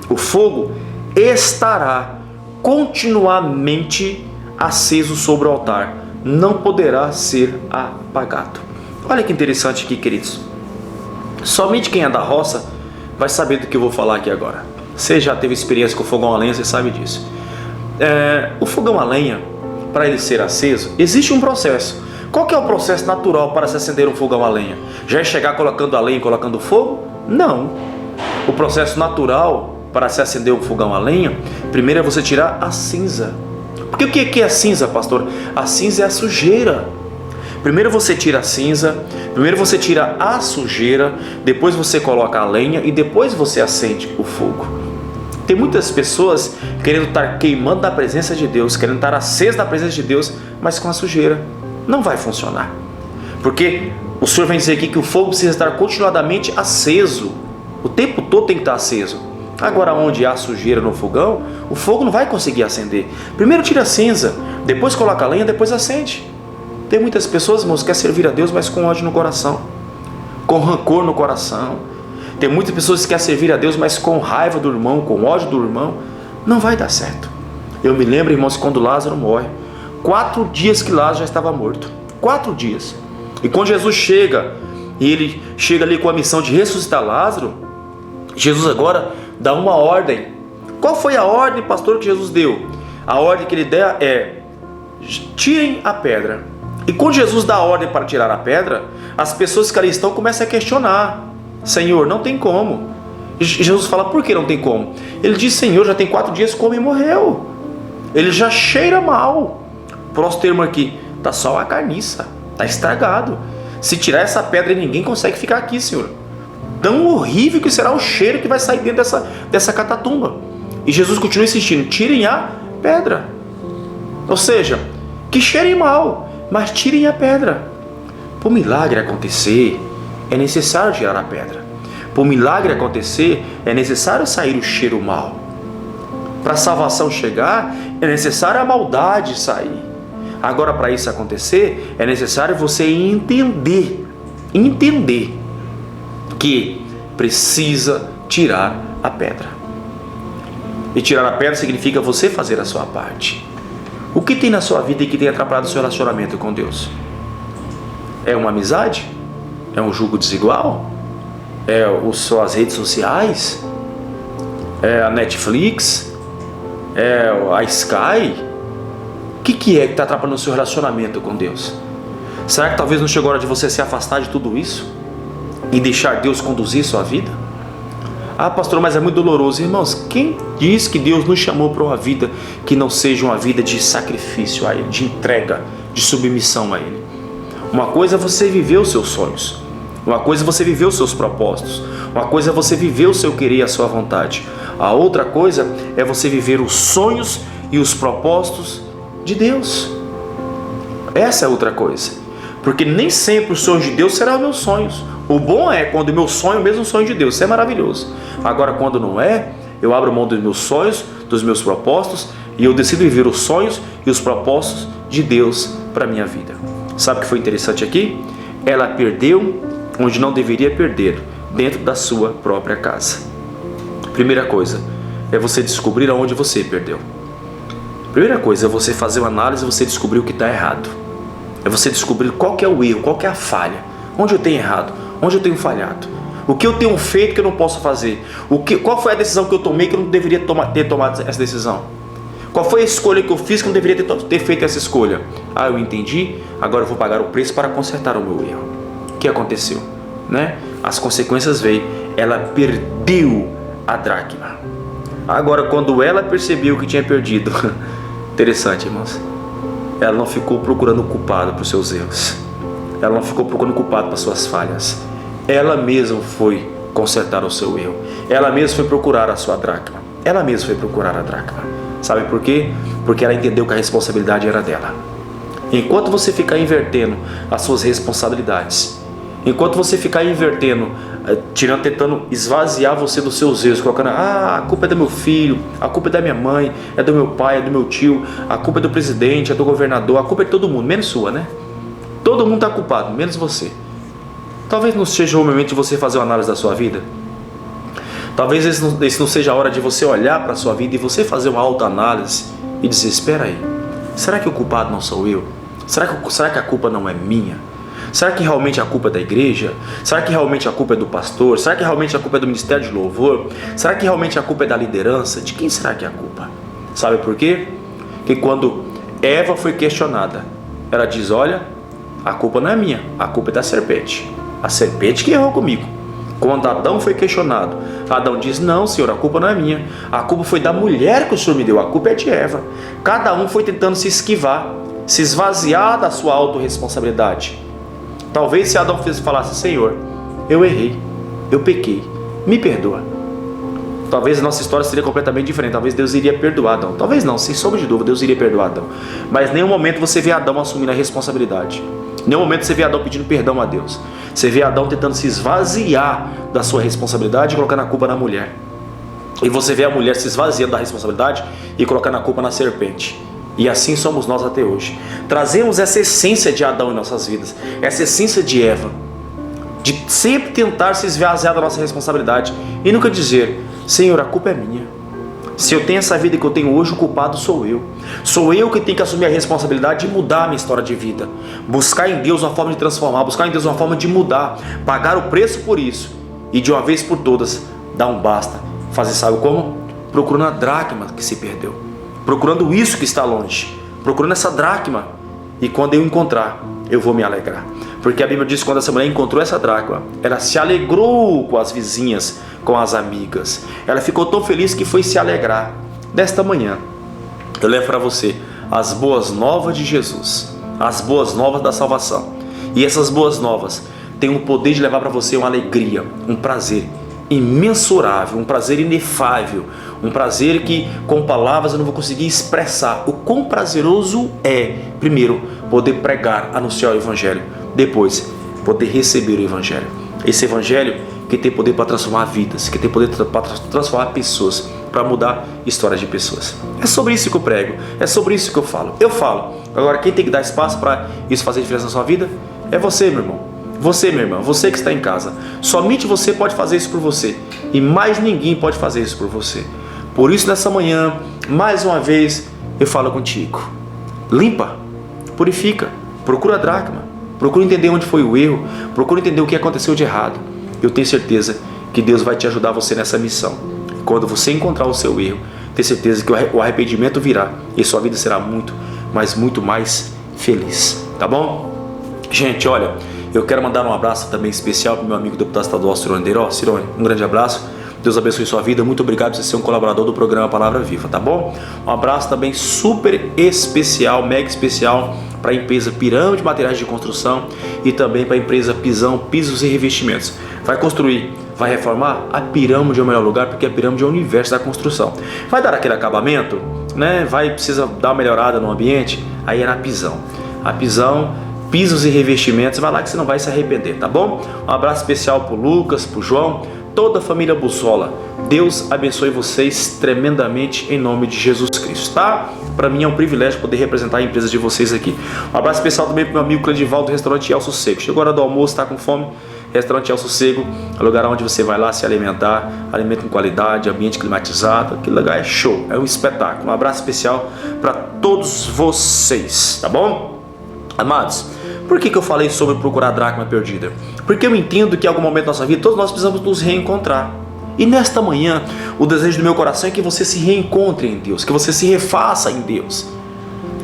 O fogo estará continuamente aceso sobre o altar, não poderá ser apagado. Olha que interessante aqui, queridos. Somente quem é da roça vai saber do que eu vou falar aqui agora. Você já teve experiência com fogão a lenha, você sabe disso. O fogão a lenha, para ele ser aceso, existe um processo. Qual que é o processo natural para se acender um fogão a lenha? Já é chegar colocando a lenha e colocando fogo? Não. O processo natural para se acender um fogão a lenha, primeiro é você tirar a cinza. Porque o que é a cinza, pastor? A cinza é a sujeira. Primeiro você tira a cinza, primeiro você tira a sujeira, depois você coloca a lenha e depois você acende o fogo. Tem muitas pessoas querendo estar queimando na presença de Deus, querendo estar aceso na presença de Deus, mas com a sujeira. Não vai funcionar. Porque o Senhor vem dizer aqui que o fogo precisa estar continuadamente aceso. O tempo todo tem que estar aceso. Agora, onde há sujeira no fogão, o fogo não vai conseguir acender. Primeiro tira a cinza, depois coloca a lenha, depois acende. Tem muitas pessoas, irmãos, que querem servir a Deus, mas com ódio no coração, com rancor no coração. Tem muitas pessoas que querem servir a Deus, mas com raiva do irmão, com ódio do irmão. Não vai dar certo. Eu me lembro, irmãos, quando Lázaro morre. 4 dias que Lázaro já estava morto. 4 dias. E quando Jesus chega, e ele chega ali com a missão de ressuscitar Lázaro, Jesus agora dá uma ordem. Qual foi a ordem, pastor, que Jesus deu? A ordem que ele der é: tirem a pedra. E quando Jesus dá a ordem para tirar a pedra, as pessoas que ali estão começam a questionar: Senhor, não tem como. E Jesus fala: por que não tem como? Ele diz: Senhor, já tem 4 dias que o homem morreu. Ele já cheira mal. Próximo termo aqui, está só a carniça, está estragado. Se tirar essa pedra, ninguém consegue ficar aqui, Senhor. Tão horrível que será o cheiro que vai sair dentro dessa catatumba. E Jesus continua insistindo: tirem a pedra. Ou seja, que cheirem mal, mas tirem a pedra. Para o milagre acontecer, é necessário tirar a pedra. Para o milagre acontecer, é necessário sair o cheiro mal. Para a salvação chegar, é necessário a maldade sair. Agora, para isso acontecer, é necessário você entender que precisa tirar a pedra. E tirar a pedra significa você fazer a sua parte. O que tem na sua vida que tem atrapalhado o seu relacionamento com Deus? É uma amizade? É um jugo desigual? É as redes sociais? É a Netflix? É a Sky? O que é que está atrapalhando o seu relacionamento com Deus? Será que talvez não chegou a hora de você se afastar de tudo isso? E deixar Deus conduzir sua vida? Ah, pastor, mas é muito doloroso. Irmãos, quem diz que Deus nos chamou para uma vida que não seja uma vida de sacrifício a Ele, de entrega, de submissão a Ele? Uma coisa é você viver os seus sonhos. Uma coisa é você viver os seus propósitos. Uma coisa é você viver o seu querer e a sua vontade. A outra coisa é você viver os sonhos e os propósitos de Deus. Essa é outra coisa. Porque nem sempre os sonhos de Deus serão os meus sonhos. O bom é quando o meu sonho é o mesmo sonho de Deus. Isso é maravilhoso. Agora, quando não é, eu abro mão dos meus sonhos, dos meus propósitos, e eu decido viver os sonhos e os propósitos de Deus para a minha vida. Sabe o que foi interessante aqui? Ela perdeu onde não deveria perder, dentro da sua própria casa. Primeira coisa é você descobrir aonde você perdeu. Primeira coisa é você fazer uma análise e você descobrir o que está errado. É você descobrir qual que é o erro, qual que é a falha. Onde eu tenho errado, onde eu tenho falhado. O que eu tenho feito que eu não posso fazer. Qual foi a decisão que eu tomei que eu não deveria ter tomado essa decisão. Qual foi a escolha que eu fiz que não deveria ter feito essa escolha? Ah, eu entendi, agora eu vou pagar o preço para consertar o meu erro. O que aconteceu? Né? As consequências veio. Ela perdeu a dracma. Agora, quando ela percebeu que tinha perdido, interessante, irmãos, ela não ficou procurando culpado por seus erros. Ela não ficou procurando culpado por suas falhas. Ela mesma foi consertar o seu erro. Ela mesma foi procurar a sua dracma. Ela mesma foi procurar a dracma. Sabe por quê? Porque ela entendeu que a responsabilidade era dela. Enquanto você ficar invertendo as suas responsabilidades, enquanto você ficar invertendo, tentando esvaziar você dos seus erros, colocando, a culpa é do meu filho, a culpa é da minha mãe, é do meu pai, é do meu tio, a culpa é do presidente, é do governador, a culpa é de todo mundo, menos sua, né? Todo mundo está culpado, menos você. Talvez não seja o momento de você fazer uma análise da sua vida. Talvez esse não seja a hora de você olhar para a sua vida e você fazer uma autoanálise e dizer, espera aí, será que o culpado não sou eu? Será que a culpa não é minha? Será que realmente a culpa é da igreja? Será que realmente a culpa é do pastor? Será que realmente a culpa é do ministério de louvor? Será que realmente a culpa é da liderança? De quem será que é a culpa? Sabe por quê? Porque quando Eva foi questionada, ela diz, olha, a culpa não é minha, a culpa é da serpente. A serpente que errou comigo. Quando Adão foi questionado, Adão diz, não, Senhor, a culpa não é minha. A culpa foi da mulher que o Senhor me deu, a culpa é de Eva. Cada um foi tentando se esquivar, se esvaziar da sua autorresponsabilidade. Talvez se Adão falasse, Senhor, eu errei, eu pequei, me perdoa. Talvez a nossa história seria completamente diferente. Talvez Deus iria perdoar Adão. Talvez não, sem sombra de dúvida, Deus iria perdoar Adão. Mas em nenhum momento você vê Adão assumindo a responsabilidade. Em nenhum momento você vê Adão pedindo perdão a Deus. Você vê Adão tentando se esvaziar da sua responsabilidade e colocando a culpa na mulher. E você vê a mulher se esvaziando da responsabilidade e colocando a culpa na serpente. E assim somos nós até hoje. Trazemos essa essência de Adão em nossas vidas, essa essência de Eva, de sempre tentar se esvaziar da nossa responsabilidade e nunca dizer, Senhor, a culpa é minha. Se eu tenho essa vida que eu tenho hoje, o culpado sou eu. Sou eu que tenho que assumir a responsabilidade de mudar a minha história de vida. Buscar em Deus uma forma de transformar, buscar em Deus uma forma de mudar, pagar o preço por isso e de uma vez por todas dar um basta. Fazer sabe como? Procurando a dracma que se perdeu. Procurando isso que está longe. Procurando essa dracma. E quando eu encontrar, eu vou me alegrar. Porque a Bíblia diz que quando essa mulher encontrou essa dracma, ela se alegrou com as vizinhas, com as amigas. Ela ficou tão feliz que foi se alegrar. Nesta manhã, eu levo para você as boas novas de Jesus, as boas novas da salvação. E essas boas novas têm o poder de levar para você uma alegria, um prazer imensurável, um prazer inefável, um prazer que com palavras eu não vou conseguir expressar o quão prazeroso é, primeiro, poder pregar, anunciar o Evangelho, depois, poder receber o Evangelho. Esse Evangelho que tem poder para transformar vidas, que tem poder para transformar pessoas, para mudar histórias de pessoas. É sobre isso que eu prego, é sobre isso que eu falo. Eu falo. Agora, quem tem que dar espaço para isso fazer diferença na sua vida é você, meu irmão. Você, minha irmã, você que está em casa. Somente você pode fazer isso por você. E mais ninguém pode fazer isso por você. Por isso, nessa manhã, mais uma vez, eu falo contigo. Limpa, purifica, procura a dracma, procura entender onde foi o erro, procura entender o que aconteceu de errado. Eu tenho certeza que Deus vai te ajudar você nessa missão. Quando você encontrar o seu erro, tenho certeza que o arrependimento virá e sua vida será muito, mas muito mais feliz. Tá bom? Gente, olha, eu quero mandar um abraço também especial para o meu amigo deputado estadual Cirone Deiró. Cirone, um grande abraço. Deus abençoe sua vida. Muito obrigado por você ser um colaborador do programa Palavra Viva, tá bom? Um abraço também super especial, mega especial para a empresa Pirâmide Materiais de Construção e também para a empresa Pisão, Pisos e Revestimentos. Vai construir, vai reformar? A Pirâmide é o melhor lugar porque a Pirâmide é o universo da construção. Vai dar aquele acabamento, né? Precisa dar uma melhorada no ambiente? Aí é na Pisão. A Pisão, Pisos e Revestimentos, vai lá que você não vai se arrepender, tá bom? Um abraço especial pro Lucas, pro João, toda a família Bussola. Deus abençoe vocês tremendamente em nome de Jesus Cristo, tá? Para mim é um privilégio poder representar a empresa de vocês aqui. Um abraço especial também pro meu amigo Cledival do restaurante El Sossego. Chegou a hora do almoço, tá com fome? Restaurante El Sossego é o lugar onde você vai lá se alimentar, alimento com qualidade, ambiente climatizado, aquele lugar é show, é um espetáculo. Um abraço especial para todos vocês, tá bom? Amados, por que eu falei sobre procurar a dracma perdida? Porque eu entendo que em algum momento da nossa vida todos nós precisamos nos reencontrar. E nesta manhã, o desejo do meu coração é que você se reencontre em Deus, que você se refaça em Deus.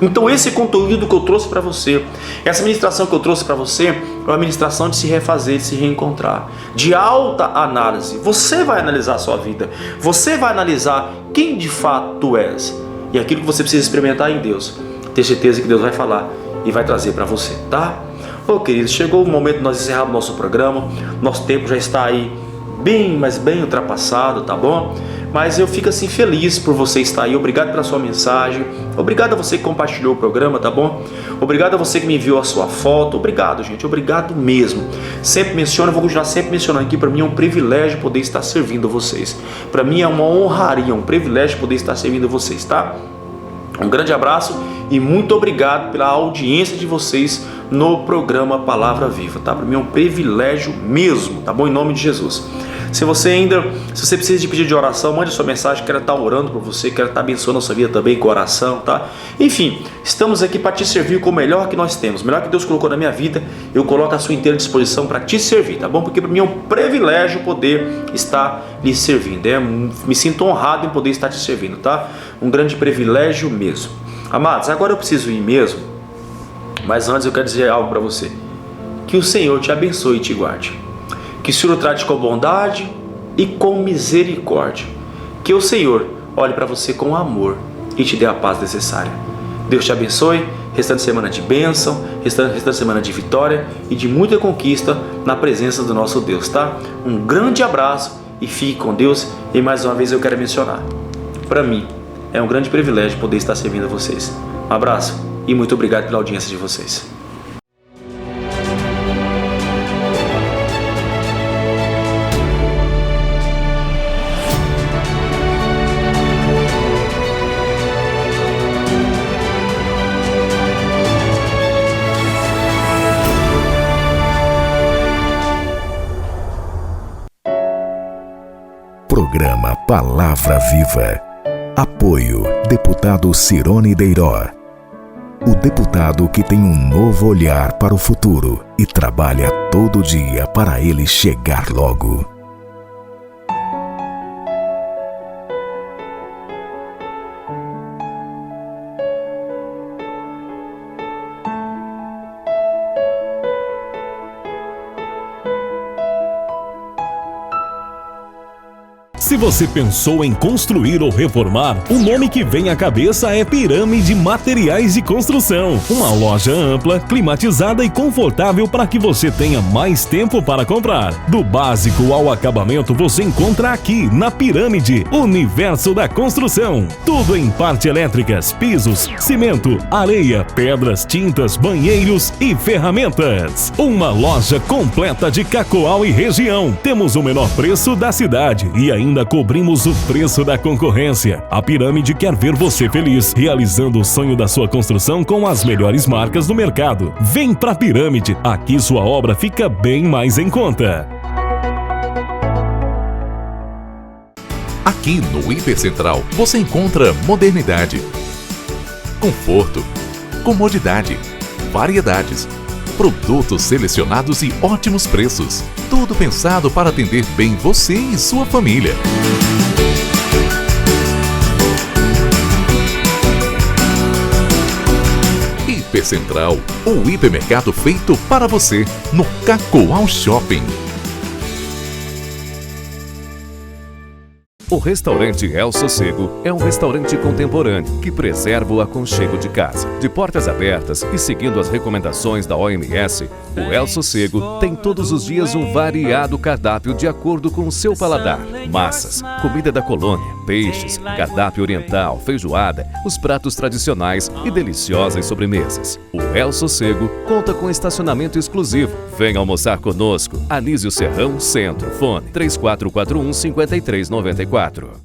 Então esse conteúdo que eu trouxe para você, essa ministração que eu trouxe para você, é uma ministração de se refazer, de se reencontrar, de alta análise. Você vai analisar a sua vida, você vai analisar quem de fato tu és e aquilo que você precisa experimentar em Deus. Ter certeza que Deus vai falar e vai trazer para você, tá? Ô queridos, chegou o momento de nós encerrarmos o nosso programa, nosso tempo já está aí bem ultrapassado, tá bom? Mas eu fico assim feliz por você estar aí, obrigado pela sua mensagem, obrigado a você que compartilhou o programa, tá bom? Obrigado a você que me enviou a sua foto, obrigado gente, obrigado mesmo. Sempre menciono, vou continuar sempre mencionando aqui, para mim é um privilégio poder estar servindo vocês. Para mim é uma honraria, um privilégio poder estar servindo vocês, tá? Um grande abraço e muito obrigado pela audiência de vocês no programa Palavra Viva, tá? Para mim é um privilégio mesmo, tá bom? Em nome de Jesus. Se você precisa de pedir de oração, mande sua mensagem, quero estar orando por você, quero estar abençoando a sua vida também com oração, tá? Enfim, estamos aqui para te servir com o melhor que nós temos, o melhor que Deus colocou na minha vida, eu coloco à sua inteira disposição para te servir, tá bom? Porque para mim é um privilégio poder estar lhe servindo, me sinto honrado em poder estar te servindo, tá? Um grande privilégio mesmo. Amados, agora eu preciso ir mesmo, mas antes eu quero dizer algo para você. Que o Senhor te abençoe e te guarde. Que o Senhor o trate com bondade e com misericórdia. Que o Senhor olhe para você com amor e te dê a paz necessária. Deus te abençoe, restante semana de bênção, restante semana de vitória e de muita conquista na presença do nosso Deus, tá? Um grande abraço e fique com Deus. E mais uma vez eu quero mencionar, para mim é um grande privilégio poder estar servindo a vocês. Um abraço e muito obrigado pela audiência de vocês. Programa Palavra Viva. Apoio Deputado Cirone Deiró. O deputado que tem um novo olhar para o futuro e trabalha todo dia para ele chegar logo. Se você pensou em construir ou reformar, o nome que vem à cabeça é Pirâmide Materiais de Construção. Uma loja ampla, climatizada e confortável para que você tenha mais tempo para comprar. Do básico ao acabamento você encontra aqui na Pirâmide, Universo da Construção. Tudo em parte elétricas, pisos, cimento, areia, pedras, tintas, banheiros e ferramentas. Uma loja completa de Cacoal e região. Temos o menor preço da cidade e ainda cobrimos o preço da concorrência. A Pirâmide quer ver você feliz, realizando o sonho da sua construção com as melhores marcas do mercado. Vem pra Pirâmide, aqui sua obra fica bem mais em conta. Aqui no Hipercentral você encontra modernidade, conforto, comodidade, variedades, produtos selecionados e ótimos preços. Tudo pensado para atender bem você e sua família. Hipercentral, o hipermercado feito para você, no Cacoal Shopping. O restaurante El Sossego é um restaurante contemporâneo que preserva o aconchego de casa. De portas abertas e seguindo as recomendações da OMS, o El Sossego tem todos os dias um variado cardápio de acordo com o seu paladar. Massas, comida da colônia, peixes, cardápio oriental, feijoada, os pratos tradicionais e deliciosas sobremesas. O El Sossego conta com estacionamento exclusivo. Venha almoçar conosco. Anísio Serrão, Centro. Fone 3441-5394.